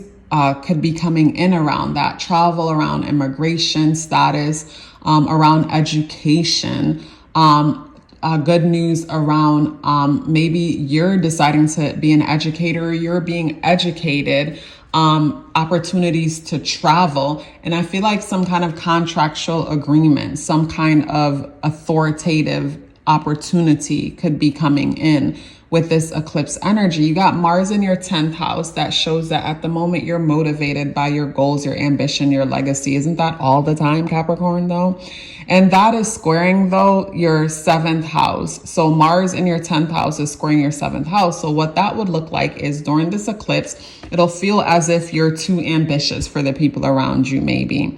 could be coming in around that. Travel, around immigration status, around education. Good news around maybe you're deciding to be an educator, or you're being educated, opportunities to travel. And I feel like some kind of contractual agreement, some kind of authoritative opportunity could be coming in with this eclipse energy. You got Mars in your 10th house. That shows that at the moment you're motivated by your goals, your ambition, your legacy. Isn't that all the time, Capricorn, though? And that is squaring, though, your 7th house. So Mars in your 10th house is squaring your 7th house. So what that would look like is during this eclipse, it'll feel as if you're too ambitious for the people around you, maybe.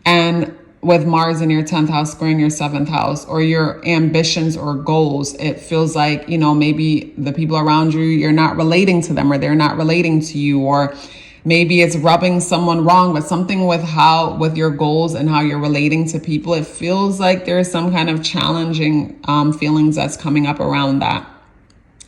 And with Mars in your 10th house squaring your 7th house, or your ambitions or goals, it feels like, you know, maybe the people around you, you're not relating to them, or they're not relating to you, or maybe it's rubbing someone wrong, but something with your goals and how you're relating to people, it feels like there's some kind of challenging feelings that's coming up around that.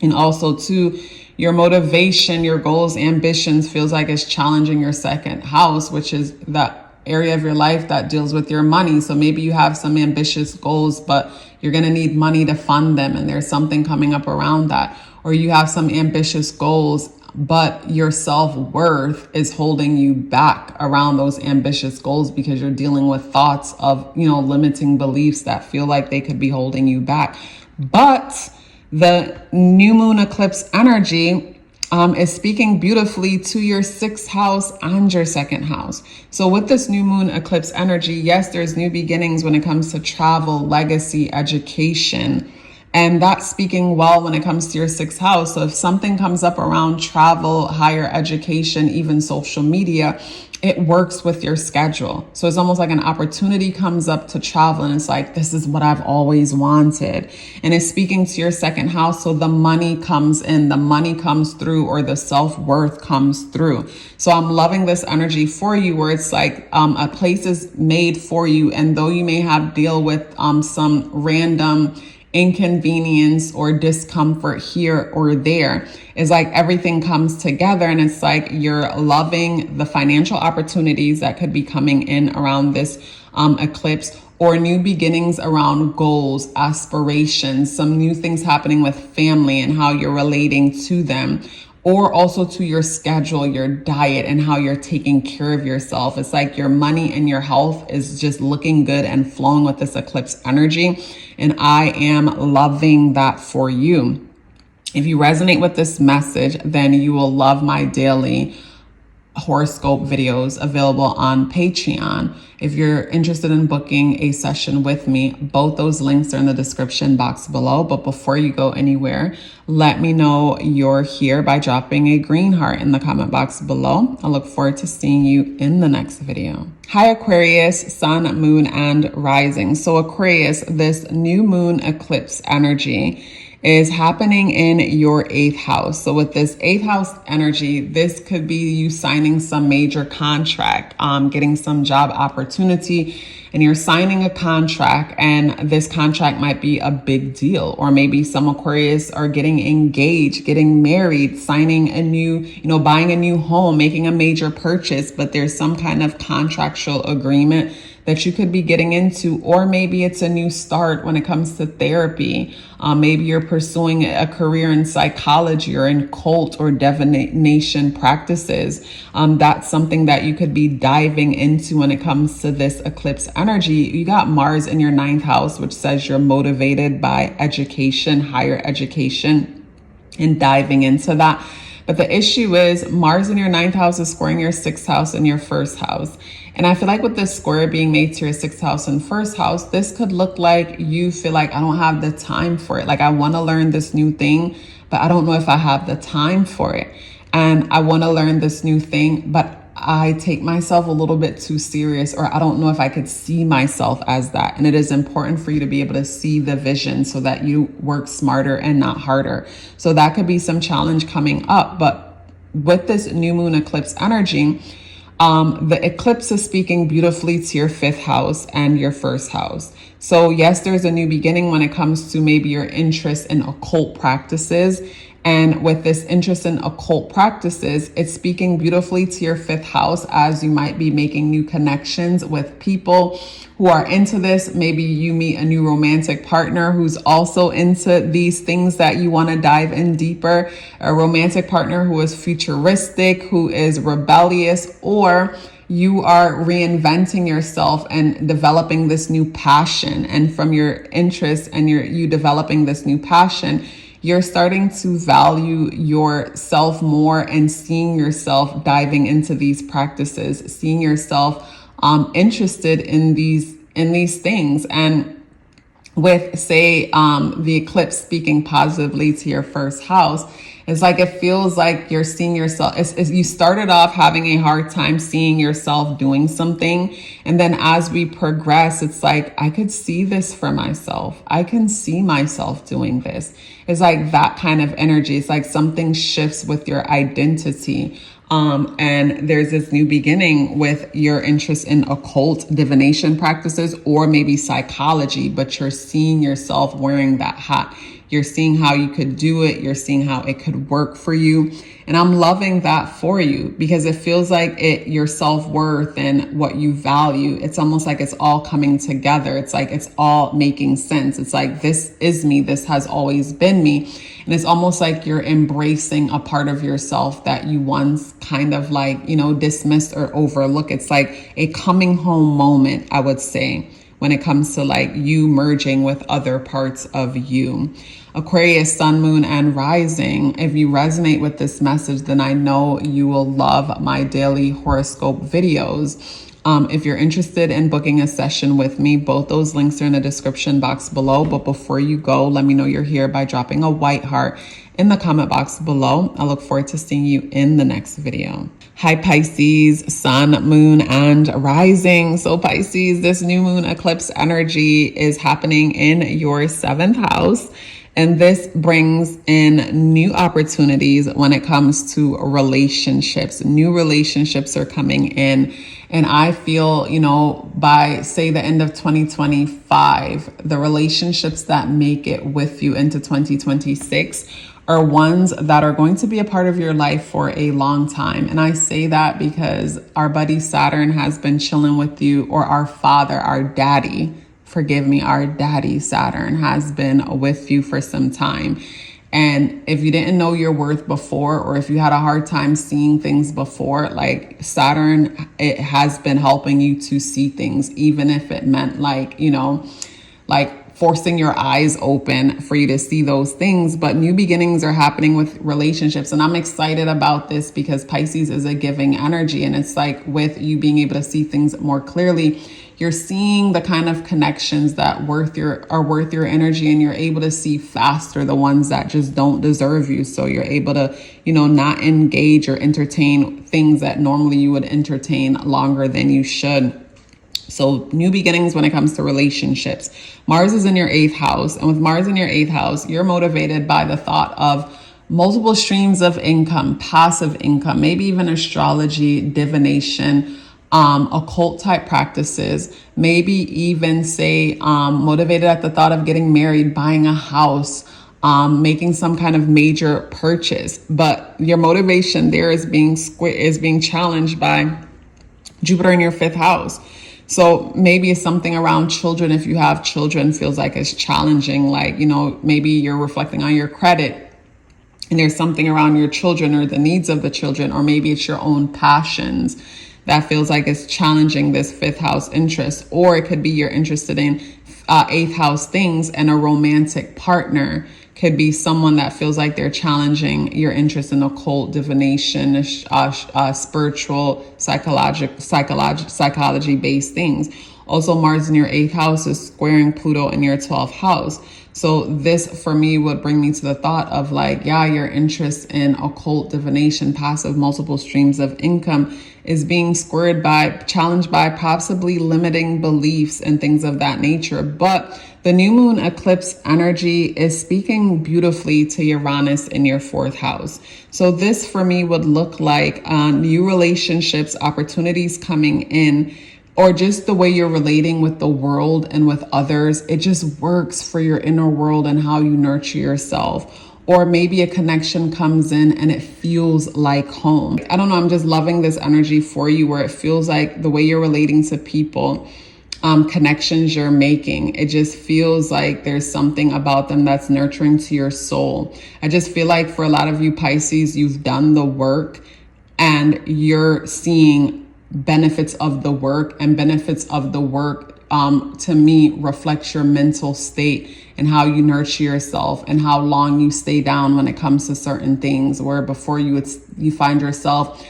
And also too, your motivation, your goals, ambitions feels like it's challenging your 2nd house, which is the area of your life that deals with your money. So maybe you have some ambitious goals, but you're going to need money to fund them. And there's something coming up around that. or you have some ambitious goals, but your self-worth is holding you back around those ambitious goals because you're dealing with thoughts of, limiting beliefs that feel like they could be holding you back. But the new moon eclipse energy is speaking beautifully to your 6th house and your 2nd house. So with this new moon eclipse energy, yes, there's new beginnings when it comes to travel, legacy, education. And that's speaking well when it comes to your 6th house. So if something comes up around travel, higher education, even social media, it works with your schedule. So it's almost like an opportunity comes up to travel and it's like, this is what I've always wanted. And it's speaking to your 2nd house. So the money comes in, the money comes through, or the self-worth comes through. So I'm loving this energy for you where it's like a place is made for you. And though you may have deal with some random inconvenience or discomfort here or there, is like everything comes together and it's like you're loving the financial opportunities that could be coming in around this eclipse, or new beginnings around goals, aspirations, some new things happening with family and how you're relating to them, or also to your schedule, your diet, and how you're taking care of yourself. It's like your money and your health is just looking good and flowing with this eclipse energy. And I am loving that for you. If you resonate with this message, then you will love my daily horoscope videos available on Patreon. If you're interested in booking a session with me, both those links are in the description box below. But before you go anywhere, let me know you're here by dropping a green heart in the comment box below. I look forward to seeing you in the next video. Hi Aquarius, sun, moon, and rising. So Aquarius, this new moon eclipse energy is happening in your 8th house. So with this 8th house energy, this could be you signing some major contract, getting some job opportunity, and you're signing a contract, and this contract might be a big deal. Or maybe some Aquarius are getting engaged, getting married, signing a new, buying a new home, making a major purchase, but there's some kind of contractual agreement that you could be getting into. Or maybe it's a new start when it comes to therapy. Maybe you're pursuing a career in psychology or in cult or divination practices. That's something that you could be diving into when it comes to this eclipse energy. You got Mars in your 9th house, which says you're motivated by education, higher education, and diving into that. But the issue is Mars in your 9th house is squaring your 6th house and your 1st house. And I feel like with this square being made to your 6th house and 1st house, this could look like you feel like I don't have the time for it. Like I want to learn this new thing, but I don't know if I have the time for it. And I want to learn this new thing, but I take myself a little bit too serious, or I don't know if I could see myself as that. And it is important for you to be able to see the vision so that you work smarter and not harder. So that could be some challenge coming up. But with this new moon eclipse energy, the eclipse is speaking beautifully to your 5th house and your 1st house. So yes, there's a new beginning when it comes to maybe your interest in occult practices. And with this interest in occult practices, it's speaking beautifully to your 5th house as you might be making new connections with people who are into this. Maybe you meet a new romantic partner who's also into these things that you want to dive in deeper. A romantic partner who is futuristic, who is rebellious, or you are reinventing yourself and developing this new passion. And from your interest and you developing this new passion, you're starting to value yourself more and seeing yourself diving into these practices, seeing yourself interested in these things. And with, say, the eclipse speaking positively to your 1st house, it's like it feels like you're seeing yourself. You started off having a hard time seeing yourself doing something. And then as we progress, it's like, I could see this for myself. I can see myself doing this. It's like that kind of energy. It's like something shifts with your identity. And there's this new beginning with your interest in occult divination practices or maybe psychology, but you're seeing yourself wearing that hat. You're seeing how you could do it. You're seeing how it could work for you. And I'm loving that for you because it feels like your self-worth and what you value, it's almost like it's all coming together. It's like it's all making sense. It's like, this is me. This has always been me. And it's almost like you're embracing a part of yourself that you once kind of like, dismissed or overlooked. It's like a coming home moment, I would say, when it comes to like you merging with other parts of you. Aquarius, sun, moon, and rising. If you resonate with this message, then I know you will love my daily horoscope videos. If you're interested in booking a session with me, both those links are in the description box below. But before you go, let me know you're here by dropping a white heart in the comment box below. I look forward to seeing you in the next video. Hi, Pisces, sun, moon, and rising. So Pisces, this new moon eclipse energy is happening in your 7th house. And this brings in new opportunities when it comes to relationships. New relationships are coming in. And I feel, by say the end of 2025, the relationships that make it with you into 2026 are ones that are going to be a part of your life for a long time. And I say that because our buddy Saturn has been chilling with you, or our father, our daddy, our daddy Saturn has been with you for some time. And if you didn't know your worth before, or if you had a hard time seeing things before, like Saturn, it has been helping you to see things, even if it meant like forcing your eyes open for you to see those things. But new beginnings are happening with relationships. And I'm excited about this because Pisces is a giving energy. And it's like with you being able to see things more clearly, you're seeing the kind of connections that are worth your energy, and you're able to see faster the ones that just don't deserve you. So you're able to, not engage or entertain things that normally you would entertain longer than you should. So new beginnings when it comes to relationships. Mars is in your 8th house. And with Mars in your 8th house, you're motivated by the thought of multiple streams of income, passive income, maybe even astrology, divination, occult type practices, maybe even say motivated at the thought of getting married, buying a house, making some kind of major purchase. But your motivation there is being challenged by Jupiter in your 5th house. So maybe it's something around children. If you have children, feels like it's challenging. Like, maybe you're reflecting on your credit and there's something around your children or the needs of the children, or maybe it's your own passions that feels like it's challenging this 5th house interest. Or it could be you're interested in 8th house things, and a romantic partner could be someone that feels like they're challenging your interest in occult, divination, spiritual, psychology-based things. Also, Mars in your 8th house is squaring Pluto in your 12th house. So this for me would bring me to the thought of like, your interest in occult, divination, passive, multiple streams of income is being challenged by possibly limiting beliefs and things of that nature. But the new moon eclipse energy is speaking beautifully to Uranus in your 4th house. So this for me would look like new relationships, opportunities coming in, or just the way you're relating with the world and with others. It just works for your inner world and how you nurture yourself. Or maybe a connection comes in and it feels like home. I don't know, I'm just loving this energy for you, where it feels like the way you're relating to people, connections you're making, it just feels like there's something about them that's nurturing to your soul. I just feel like for a lot of you Pisces, you've done the work and you're seeing benefits of the work, and benefits of the work to me reflects your mental state and how you nurture yourself and how long you stay down when it comes to certain things, where before you find yourself,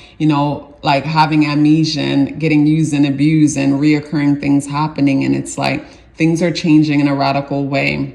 like having amnesia and getting used and abused and reoccurring things happening. And it's like things are changing in a radical way.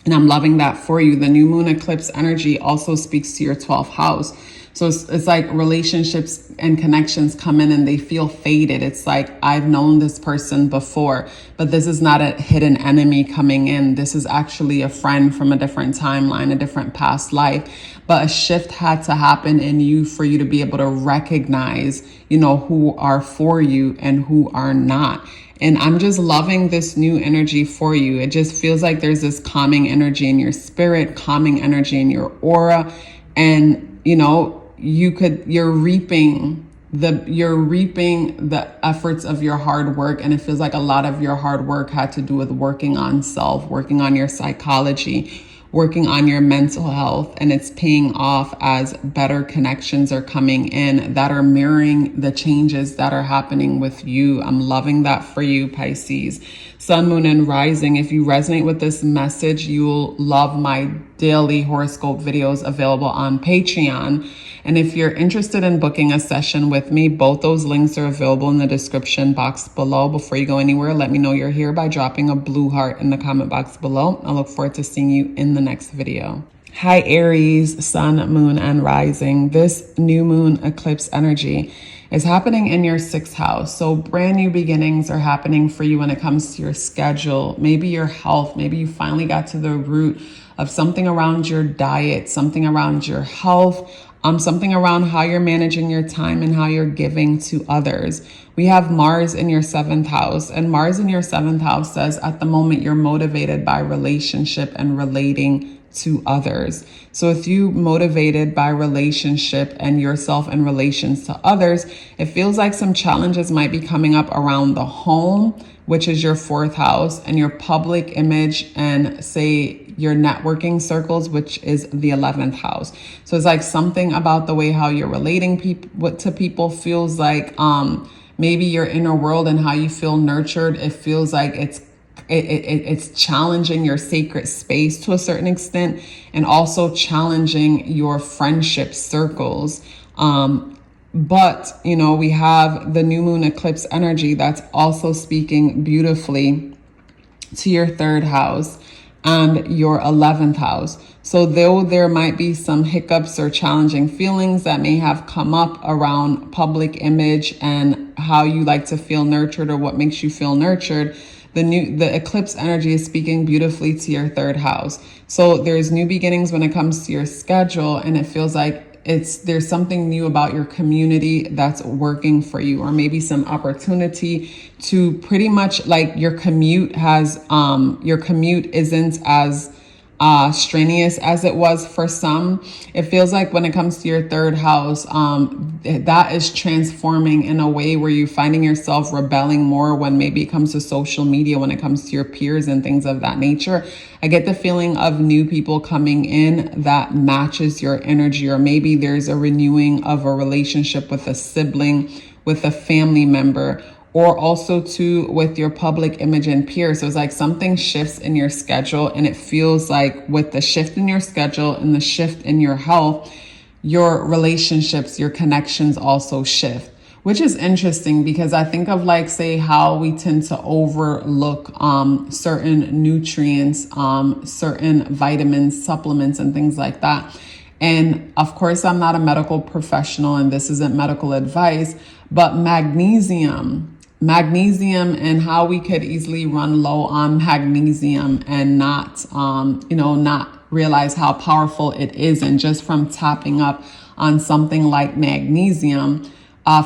And I'm loving that for you. The new moon eclipse energy also speaks to your 12th house. So it's like relationships and connections come in and they feel faded. It's like, I've known this person before, but this is not a hidden enemy coming in. This is actually a friend from a different timeline, a different past life. But a shift had to happen in you for you to be able to recognize, you know, who are for you and who are not. And I'm just loving this new energy for you. It just feels like there's this calming energy in your spirit, calming energy in your aura. And, you know, you're reaping the efforts of your hard work. And it feels like a lot of your hard work had to do with working on self, working on your psychology, working on your mental health, and it's paying off as better connections are coming in that are mirroring the changes that are happening with you. I'm loving that for you, Pisces. Sun, moon, and rising. If you resonate with this message, you'll love my daily horoscope videos available on Patreon. And if you're interested in booking a session with me, both those links are available in the description box below. Before you go anywhere, let me know you're here by dropping a blue heart in the comment box below. I look forward to seeing you in the next video. Hi, Aries, sun, moon, and rising. This new moon eclipse energy is happening in your 6th house. So brand new beginnings are happening for you when it comes to your schedule, maybe your health. Maybe you finally got to the root of something around your diet, something around your health, something around how you're managing your time and how you're giving to others. We have Mars in your 7th house, and Mars in your 7th house says at the moment you're motivated by relationship and relating to others. So if you motivated by relationship and yourself in relations to others, it feels like some challenges might be coming up around the home, which is your 4th house, and your public image and say your networking circles, which is the 11th house. So it's like something about the way how you're relating to people feels like maybe your inner world and how you feel nurtured. It feels like it's challenging your sacred space to a certain extent, and also challenging your friendship circles. But, you know, we have the new moon eclipse energy that's also speaking beautifully to your 3rd house and your 11th house. So though there might be some hiccups or challenging feelings that may have come up around public image and how you like to feel nurtured or what makes you feel nurtured, the eclipse energy is speaking beautifully to your 3rd house. So there's new beginnings when it comes to your schedule, and it feels like there's something new about your community that's working for you, or maybe some opportunity to pretty much like your commute isn't as strenuous as it was for some. It feels like when it comes to your 3rd house, that is transforming in a way where you're finding yourself rebelling more when maybe it comes to social media, when it comes to your peers and things of that nature. I get the feeling of new people coming in that matches your energy, or maybe there's a renewing of a relationship with a sibling, with a family member, or also too with your public image and peers. So it's like something shifts in your schedule, and it feels like with the shift in your schedule and the shift in your health, your relationships, your connections also shift, which is interesting because I think of like, say, how we tend to overlook certain nutrients, certain vitamins, supplements, and things like that. And of course, I'm not a medical professional and this isn't medical advice, but magnesium and how we could easily run low on magnesium and not realize how powerful it is. And just from tapping up on something like magnesium,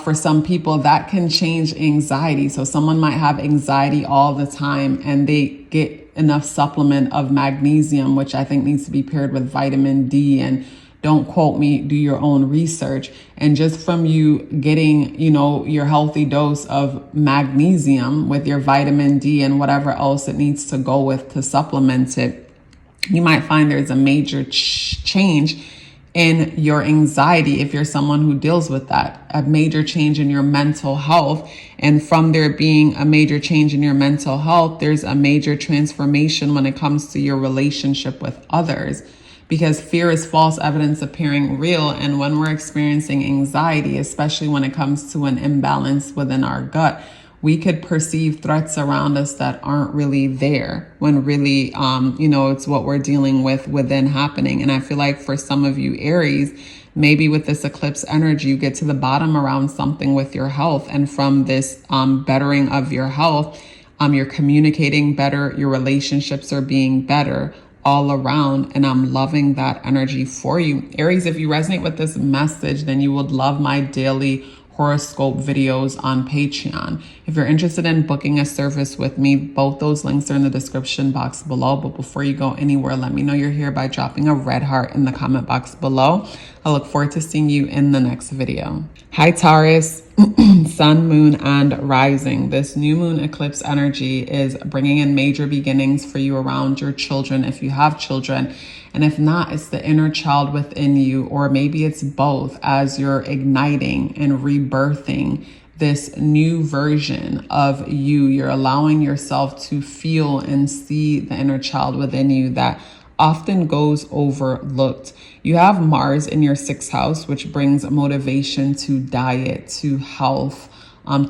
for some people that can change anxiety. So someone might have anxiety all the time and they get enough supplement of magnesium, which I think needs to be paired with vitamin D, and don't quote me, do your own research. And just from you getting, your healthy dose of magnesium with your vitamin D and whatever else it needs to go with to supplement it, you might find there's a major change in your anxiety if you're someone who deals with that, a major change in your mental health. And from there being a major change in your mental health, there's a major transformation when it comes to your relationship with others. Because fear is false evidence appearing real. And when we're experiencing anxiety, especially when it comes to an imbalance within our gut, we could perceive threats around us that aren't really there, when really, it's what we're dealing with within happening. And I feel like for some of you Aries, maybe with this eclipse energy, you get to the bottom around something with your health. And from this bettering of your health, you're communicating better, your relationships are being better all around, and I'm loving that energy for you. Aries, if you resonate with this message, then you would love my daily horoscope videos on Patreon. If you're interested in booking a service with me, both those links are in the description box below. But before you go anywhere, let me know you're here by dropping a red heart in the comment box below. I look forward to seeing you in the next video. Hi Taurus, sun, moon, and rising. This new moon eclipse energy is bringing in major beginnings for you around your children, if you have children. And if not, it's the inner child within you, or maybe it's both, as you're igniting and rebirthing this new version of you. You're allowing yourself to feel and see the inner child within you that often goes overlooked. You have Mars in your 6th house, which brings motivation to diet, to health,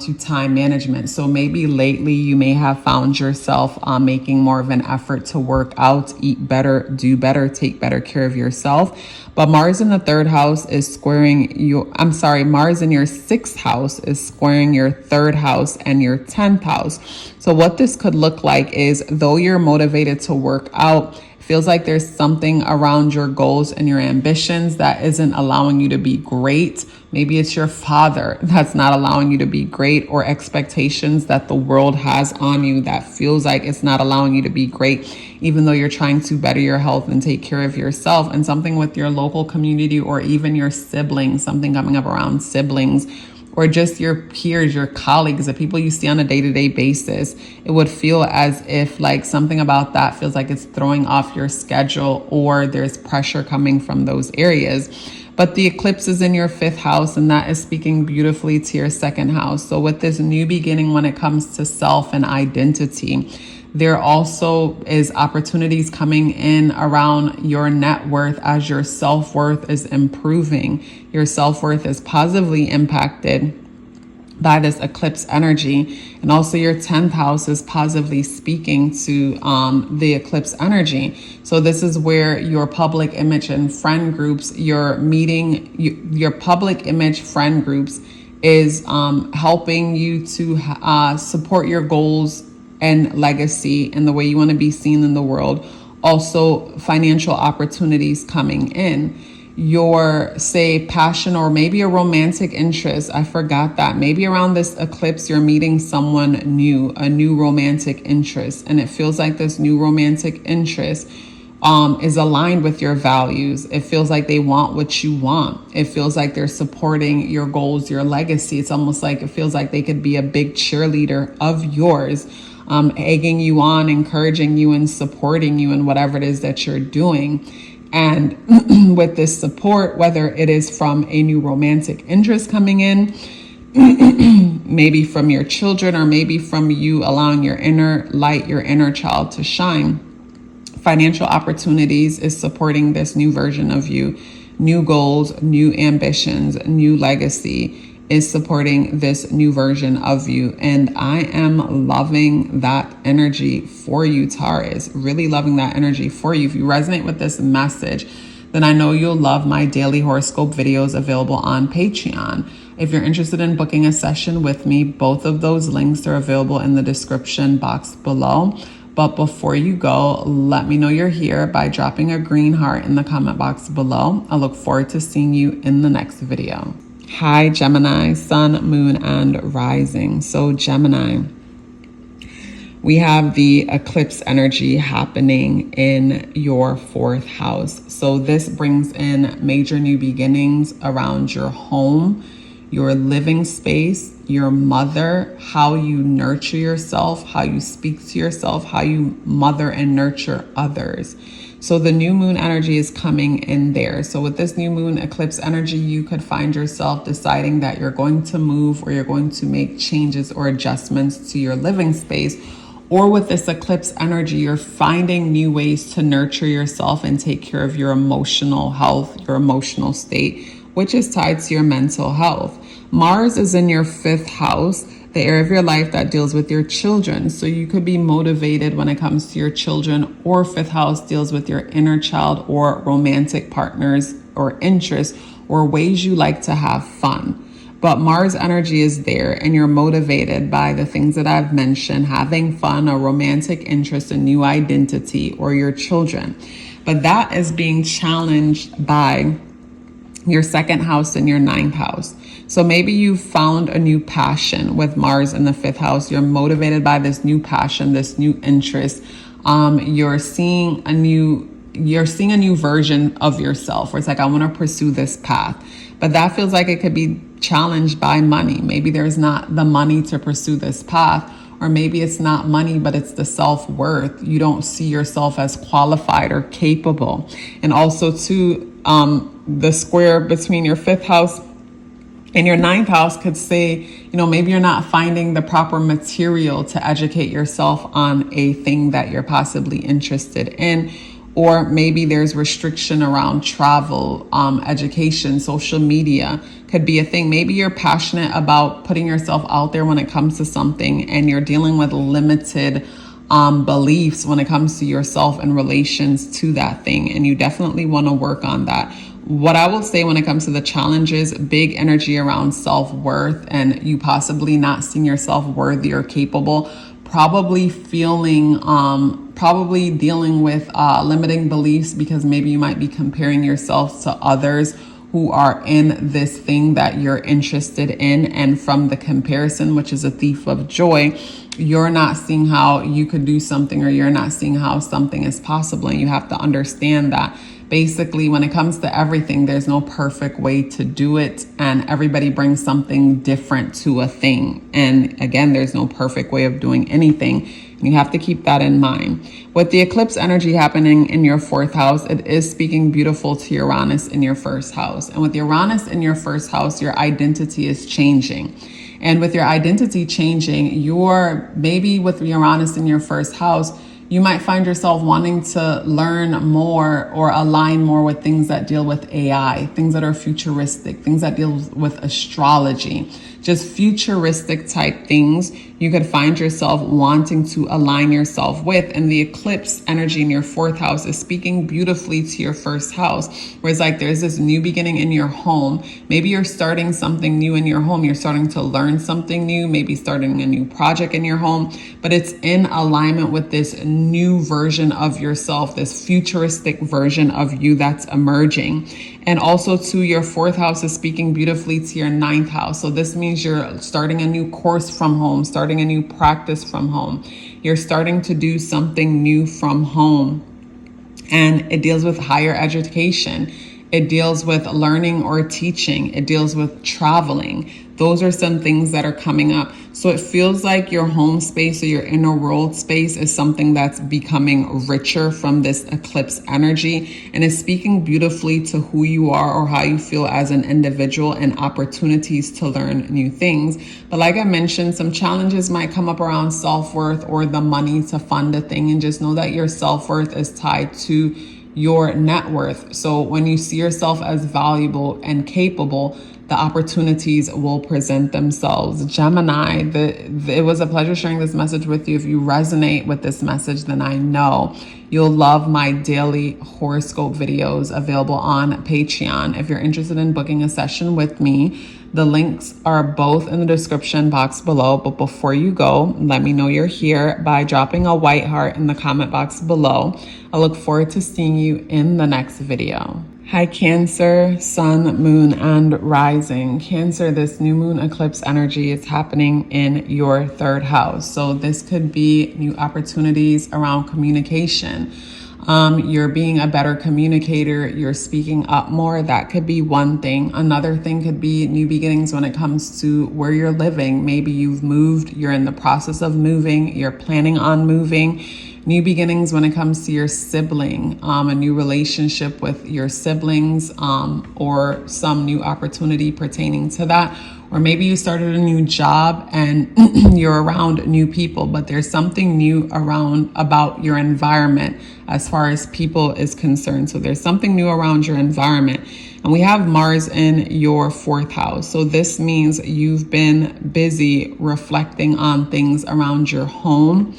to time management. So maybe lately you may have found yourself making more of an effort to work out, eat better, do better, take better care of yourself. But Mars in the 3rd house is squaring you. Mars in your 6th house is squaring your 3rd house and your 10th house. So what this could look like is, though you're motivated to work out, feels like there's something around your goals and your ambitions that isn't allowing you to be great. Maybe it's your father that's not allowing you to be great, or expectations that the world has on you that feels like it's not allowing you to be great, even though you're trying to better your health and take care of yourself. And something with your local community, or even your siblings, something coming up around siblings, or just your peers, your colleagues, the people you see on a day-to-day basis. It would feel as if like something about that feels like it's throwing off your schedule, or there's pressure coming from those areas. But the eclipse is in your 5th house, and that is speaking beautifully to your 2nd house. So with this new beginning, when it comes to self and identity, there also is opportunities coming in around your net worth, as your self-worth is improving. Your self-worth is positively impacted by this eclipse energy. And also your 10th house is positively speaking to the eclipse energy. So this is where your public image and friend groups, your public image friend groups is helping you to support your goals and legacy and the way you want to be seen in the world. Also financial opportunities coming in. Your, say, passion, or maybe a romantic interest. I forgot that. Maybe around this eclipse, you're meeting someone new, a new romantic interest. And it feels like this new romantic interest is aligned with your values. It feels like they want what you want. It feels like they're supporting your goals, your legacy. It's almost like it feels like they could be a big cheerleader of yours, egging you on, encouraging you, and supporting you in whatever it is that you're doing. And with this support, whether it is from a new romantic interest coming in, maybe from your children, or maybe from you allowing your inner light, your inner child to shine, financial opportunities is supporting this new version of you. New goals, new ambitions, new legacy is supporting this new version of you. And I am loving that energy for you, Taurus. Really loving that energy for you. If you resonate with this message, then I know you'll love my daily horoscope videos available on Patreon. If you're interested in booking a session with me, both of those links are available in the description box below. But before you go, let me know you're here by dropping a green heart in the comment box below. I look forward to seeing you in the next video. Hi, Gemini, sun, moon, and rising. So Gemini, we have the eclipse energy happening in your 4th house. So this brings in major new beginnings around your home, your living space, your mother, how you nurture yourself, how you speak to yourself, how you mother and nurture others. So the new moon energy is coming in there. So with this new moon eclipse energy, you could find yourself deciding that you're going to move, or you're going to make changes or adjustments to your living space. Or with this eclipse energy, you're finding new ways to nurture yourself and take care of your emotional health, your emotional state, which is tied to your mental health. Mars is in your 5th house, the area of your life that deals with your children. So you could be motivated when it comes to your children, or 5th house deals with your inner child or romantic partners or interests, or ways you like to have fun. But Mars energy is there and you're motivated by the things that I've mentioned, having fun, a romantic interest, a new identity, or your children. But that is being challenged by your second house and your ninth house. So maybe you found a new passion with Mars in the fifth house. You're motivated by this new passion, this new interest. You're seeing a new version of yourself where it's like, I want to pursue this path. But that feels like it could be challenged by money. Maybe there's not the money to pursue this path, or maybe it's not money, but it's the self-worth. You don't see yourself as qualified or capable. And also too, the square between your fifth house and your ninth house could say, maybe you're not finding the proper material to educate yourself on a thing that you're possibly interested in. Or maybe there's restriction around travel, education, social media could be a thing. Maybe you're passionate about putting yourself out there when it comes to something, and you're dealing with limited beliefs when it comes to yourself in relations to that thing. And you definitely want to work on that. What I will say when it comes to the challenges, big energy around self-worth and you possibly not seeing yourself worthy or capable, probably dealing with limiting beliefs, because maybe you might be comparing yourself to others who are in this thing that you're interested in. And from the comparison, which is a thief of joy, you're not seeing how you could do something, or you're not seeing how something is possible. And you have to understand that basically when it comes to everything, there's no perfect way to do it. And everybody brings something different to a thing. And again, there's no perfect way of doing anything. And you have to keep that in mind. With the eclipse energy happening in your fourth house, it is speaking beautiful to Uranus in your first house. And with Uranus in your first house, your identity is changing. And with your identity changing, maybe with Uranus in your first house, you might find yourself wanting to learn more or align more with things that deal with AI, things that are futuristic, things that deal with astrology, just futuristic type things you could find yourself wanting to align yourself with. And the eclipse energy in your fourth house is speaking beautifully to your first house, where it's like there's this new beginning in your home. Maybe you're starting something new in your home. You're starting to learn something new, maybe starting a new project in your home, but it's in alignment with this new version of yourself, this futuristic version of you that's emerging. And also too, your fourth house is speaking beautifully to your ninth house. So this means you're starting a new course from home, starting a new practice from home. You're starting to do something new from home. And it deals with higher education. It deals with learning or teaching. It deals with traveling. Those are some things that are coming up. So it feels like your home space or your inner world space is something that's becoming richer from this eclipse energy. And it's speaking beautifully to who you are or how you feel as an individual and opportunities to learn new things. But like I mentioned, some challenges might come up around self-worth or the money to fund a thing. And just know that your self-worth is tied to your net worth. So when you see yourself as valuable and capable, the opportunities will present themselves. Gemini, it was a pleasure sharing this message with you. If you resonate with this message, then I know you'll love my daily horoscope videos available on Patreon. If you're interested in booking a session with me, the links are both in the description box below. But before you go, let me know you're here by dropping a white heart in the comment box below. I look forward to seeing you in the next video. Hi Cancer, Sun, Moon, and Rising. Cancer, this new moon eclipse energy is happening in your third house. So this could be new opportunities around communication. You're being a better communicator. You're speaking up more. That could be one thing. Another thing could be new beginnings when it comes to where you're living. Maybe you've moved. You're in the process of moving. You're planning on moving. New beginnings when it comes to your sibling, a new relationship with your siblings, or some new opportunity pertaining to that. Or maybe you started a new job and you're around new people, but there's something new about your environment as far as people is concerned. So there's something new around your environment. And we have Mars in your fourth house. So this means you've been busy reflecting on things around your home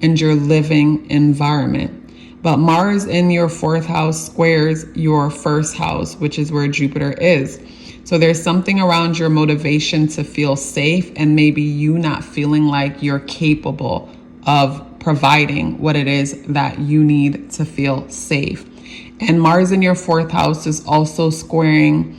and your living environment. But Mars in your 4th house squares your 1st house, which is where Jupiter is. So there's something around your motivation to feel safe, and maybe you not feeling like you're capable of providing what it is that you need to feel safe. And Mars in your 4th house is also squaring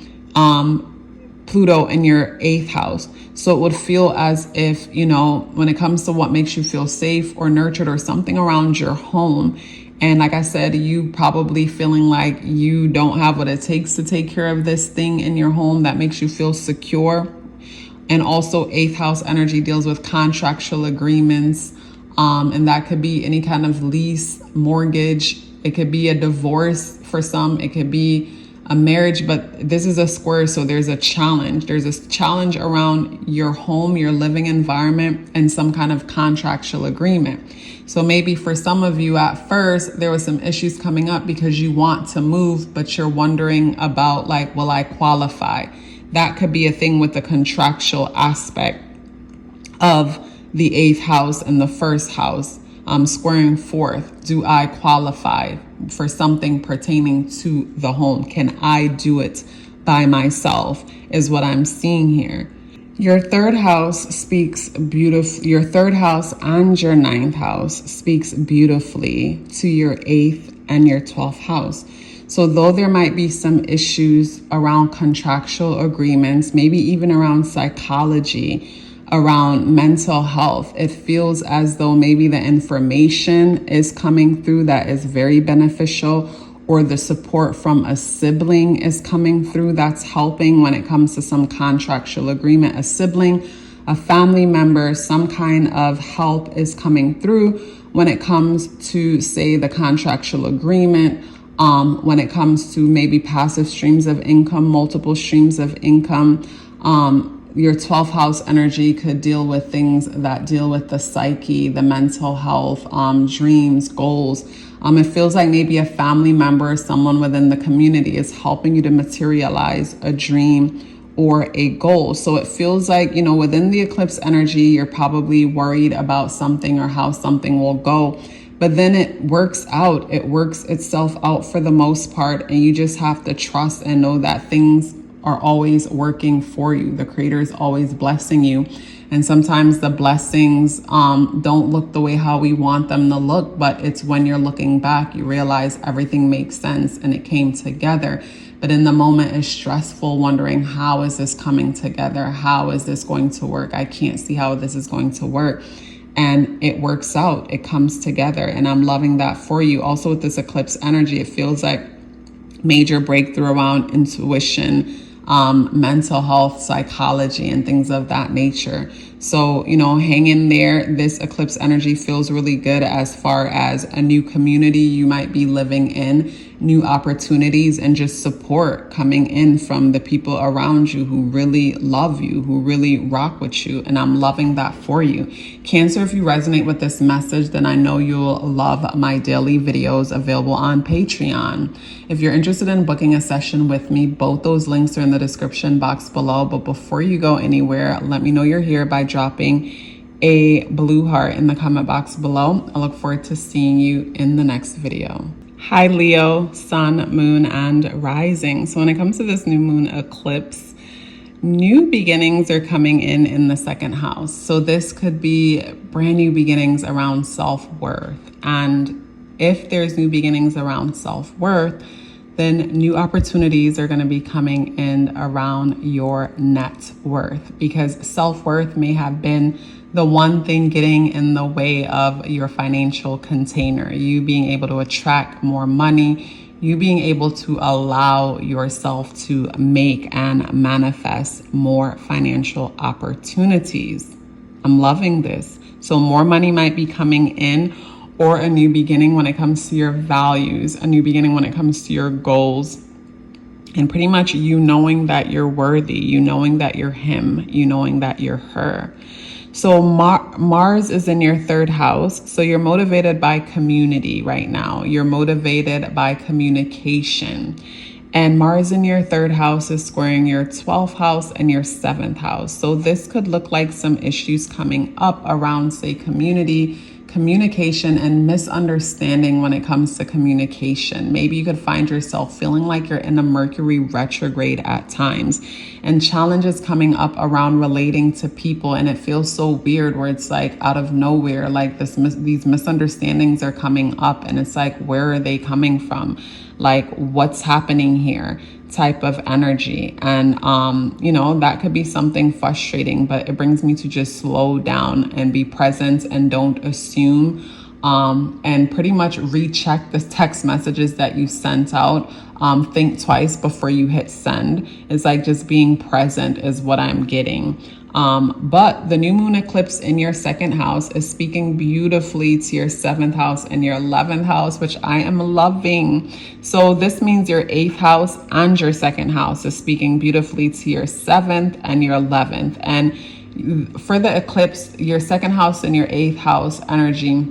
Pluto in your 8th house. So it would feel as if, you know, when it comes to what makes you feel safe or nurtured or something around your home, and like I said, you probably feeling like you don't have what it takes to take care of this thing in your home that makes you feel secure. And also 8th house energy deals with contractual agreements. And that could be any kind of lease, mortgage. It could be a divorce for some. It could be a marriage, but this is a square. So there's a challenge. There's a challenge around your home, your living environment, and some kind of contractual agreement. So maybe for some of you at first, there was some issues coming up because you want to move, but you're wondering about like, will I qualify? That could be a thing with the contractual aspect of the 8th house and the 1st house squaring 4th. Do I qualify for something pertaining to the home? Can I do it by myself is what I'm seeing here. Your 3rd house speaks beautifully. Your 3rd house and your 9th house speaks beautifully to your 8th and your 12th house. So though there might be some issues around contractual agreements, maybe even around psychology, around mental health, it feels as though maybe the information is coming through that is very beneficial, or the support from a sibling is coming through that's helping when it comes to some contractual agreement. A sibling, a family member, some kind of help is coming through when it comes to, say, the contractual agreement, when it comes to maybe passive streams of income, multiple streams of income. Your 12th house energy could deal with things that deal with the psyche, the mental health, dreams, goals. It feels like maybe a family member, someone within the community is helping you to materialize a dream or a goal. So it feels like, you know, within the eclipse energy, you're probably worried about something or how something will go. But then it works out. It works itself out for the most part. And you just have to trust and know that things are always working for you. The Creator is always blessing you. And sometimes the blessings don't look the way how we want them to look, but it's when you're looking back, you realize everything makes sense and it came together. But in the moment, it's stressful, wondering, how is this coming together? How is this going to work? I can't see how this is going to work. And it works out. It comes together. And I'm loving that for you. Also with this eclipse energy, it feels like major breakthrough around intuition, mental health, psychology, and things of that nature. So, you know, hang in there. This eclipse energy feels really good as far as a new community you might be living in, new opportunities, and just support coming in from the people around you who really love you, who really rock with you. And I'm loving that for you. Cancer, if you resonate with this message, then I know you'll love my daily videos available on Patreon. If you're interested in booking a session with me, both those links are in the description box below. But before you go anywhere, let me know you're here by dropping a blue heart in the comment box below. I look forward to seeing you in the next video. Hi Leo, sun, moon, and rising. So when it comes to this new moon eclipse, new beginnings are coming in the 2nd house. So this could be brand new beginnings around self-worth. And if there's new beginnings around self-worth, then new opportunities are going to be coming in around your net worth, because self-worth may have been the one thing getting in the way of your financial container, you being able to attract more money, you being able to allow yourself to make and manifest more financial opportunities. I'm loving this. So more money might be coming in, or a new beginning when it comes to your values, a new beginning when it comes to your goals, and pretty much you knowing that you're worthy, you knowing that you're him, you knowing that you're her. So Mars is in your 3rd house. So you're motivated by community right now. You're motivated by communication. And Mars in your 3rd house is squaring your 12th house and your 7th house. So this could look like some issues coming up around, say, community communication and misunderstanding when it comes to communication. Maybe you could find yourself feeling like you're in a Mercury retrograde at times, and challenges coming up around relating to people. And it feels so weird where it's like out of nowhere, like these misunderstandings are coming up, and it's like, where are they coming from? Like, what's happening here? Type of energy. And you know, that could be something frustrating, but it brings me to just slow down and be present and don't assume, and pretty much recheck the text messages that you sent out. Think twice before you hit send. It's like just being present is what I'm getting. But the new moon eclipse in your second house is speaking beautifully to your 7th house and your 11th house, which I am loving. So this means your 8th house and your second house is speaking beautifully to your 7th and your 11th. And for the eclipse, your second house and your 8th house energy,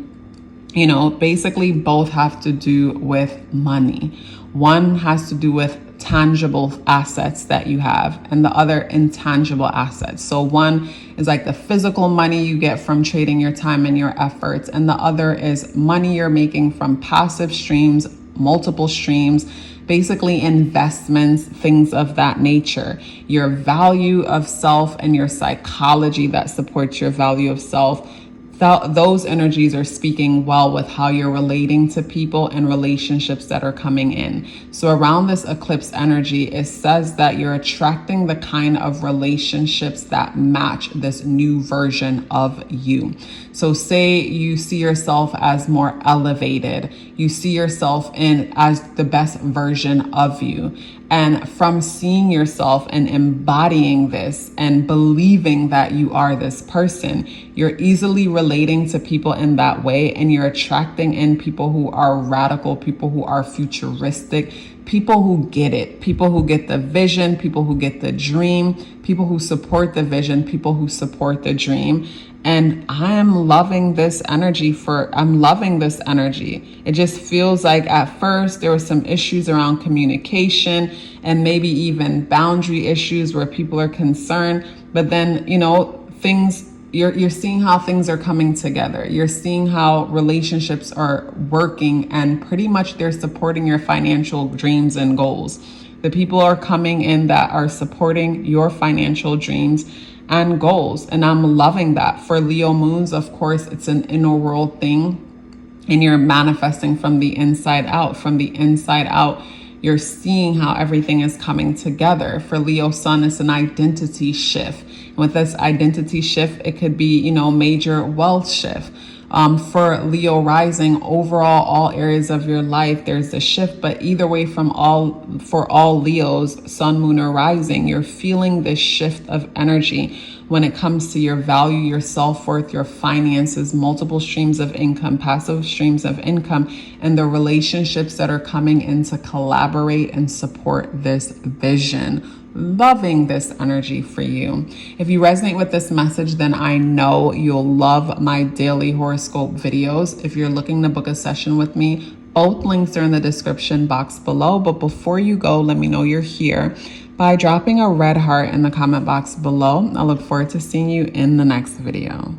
you know, basically both have to do with money. One has to do with tangible assets that you have, and the other intangible assets. So one is like the physical money you get from trading your time and your efforts, and the other is money you're making from passive streams, multiple streams, basically investments, things of that nature. Your value of self and your psychology that supports your value of self. Those energies are speaking well with how you're relating to people and relationships that are coming in. So around this eclipse energy, it says that you're attracting the kind of relationships that match this new version of you. So say you see yourself as more elevated, you see yourself as the best version of you. And from seeing yourself and embodying this and believing that you are this person, you're easily relating to people in that way, and you're attracting in people who are radical, people who are futuristic, people who get it, people who get the vision, people who get the dream, people who support the vision, people who support the dream. And I am loving this energy. I'm loving this energy. It just feels like at first there were some issues around communication and maybe even boundary issues where people are concerned. But then, you know, you're seeing how things are coming together. You're seeing how relationships are working, and pretty much they're supporting your financial dreams and goals. The people are coming in that are supporting your financial dreams and goals. And I'm loving that. For Leo moons, of course, it's an inner world thing, and you're manifesting from the inside out. From the inside out, you're seeing how everything is coming together. For Leo sun, it's an identity shift. And with this identity shift, it could be, you know, major wealth shift. For Leo rising, overall, all areas of your life, there's a shift. But either way, for all Leos, sun, moon, or rising, you're feeling this shift of energy when it comes to your value, your self-worth, your finances, multiple streams of income, passive streams of income, and the relationships that are coming in to collaborate and support this vision. Loving this energy for you. If you resonate with this message, then I know you'll love my daily horoscope videos. If you're looking to book a session with me, both links are in the description box below. But before you go, let me know you're here by dropping a red heart in the comment box below. I look forward to seeing you in the next video.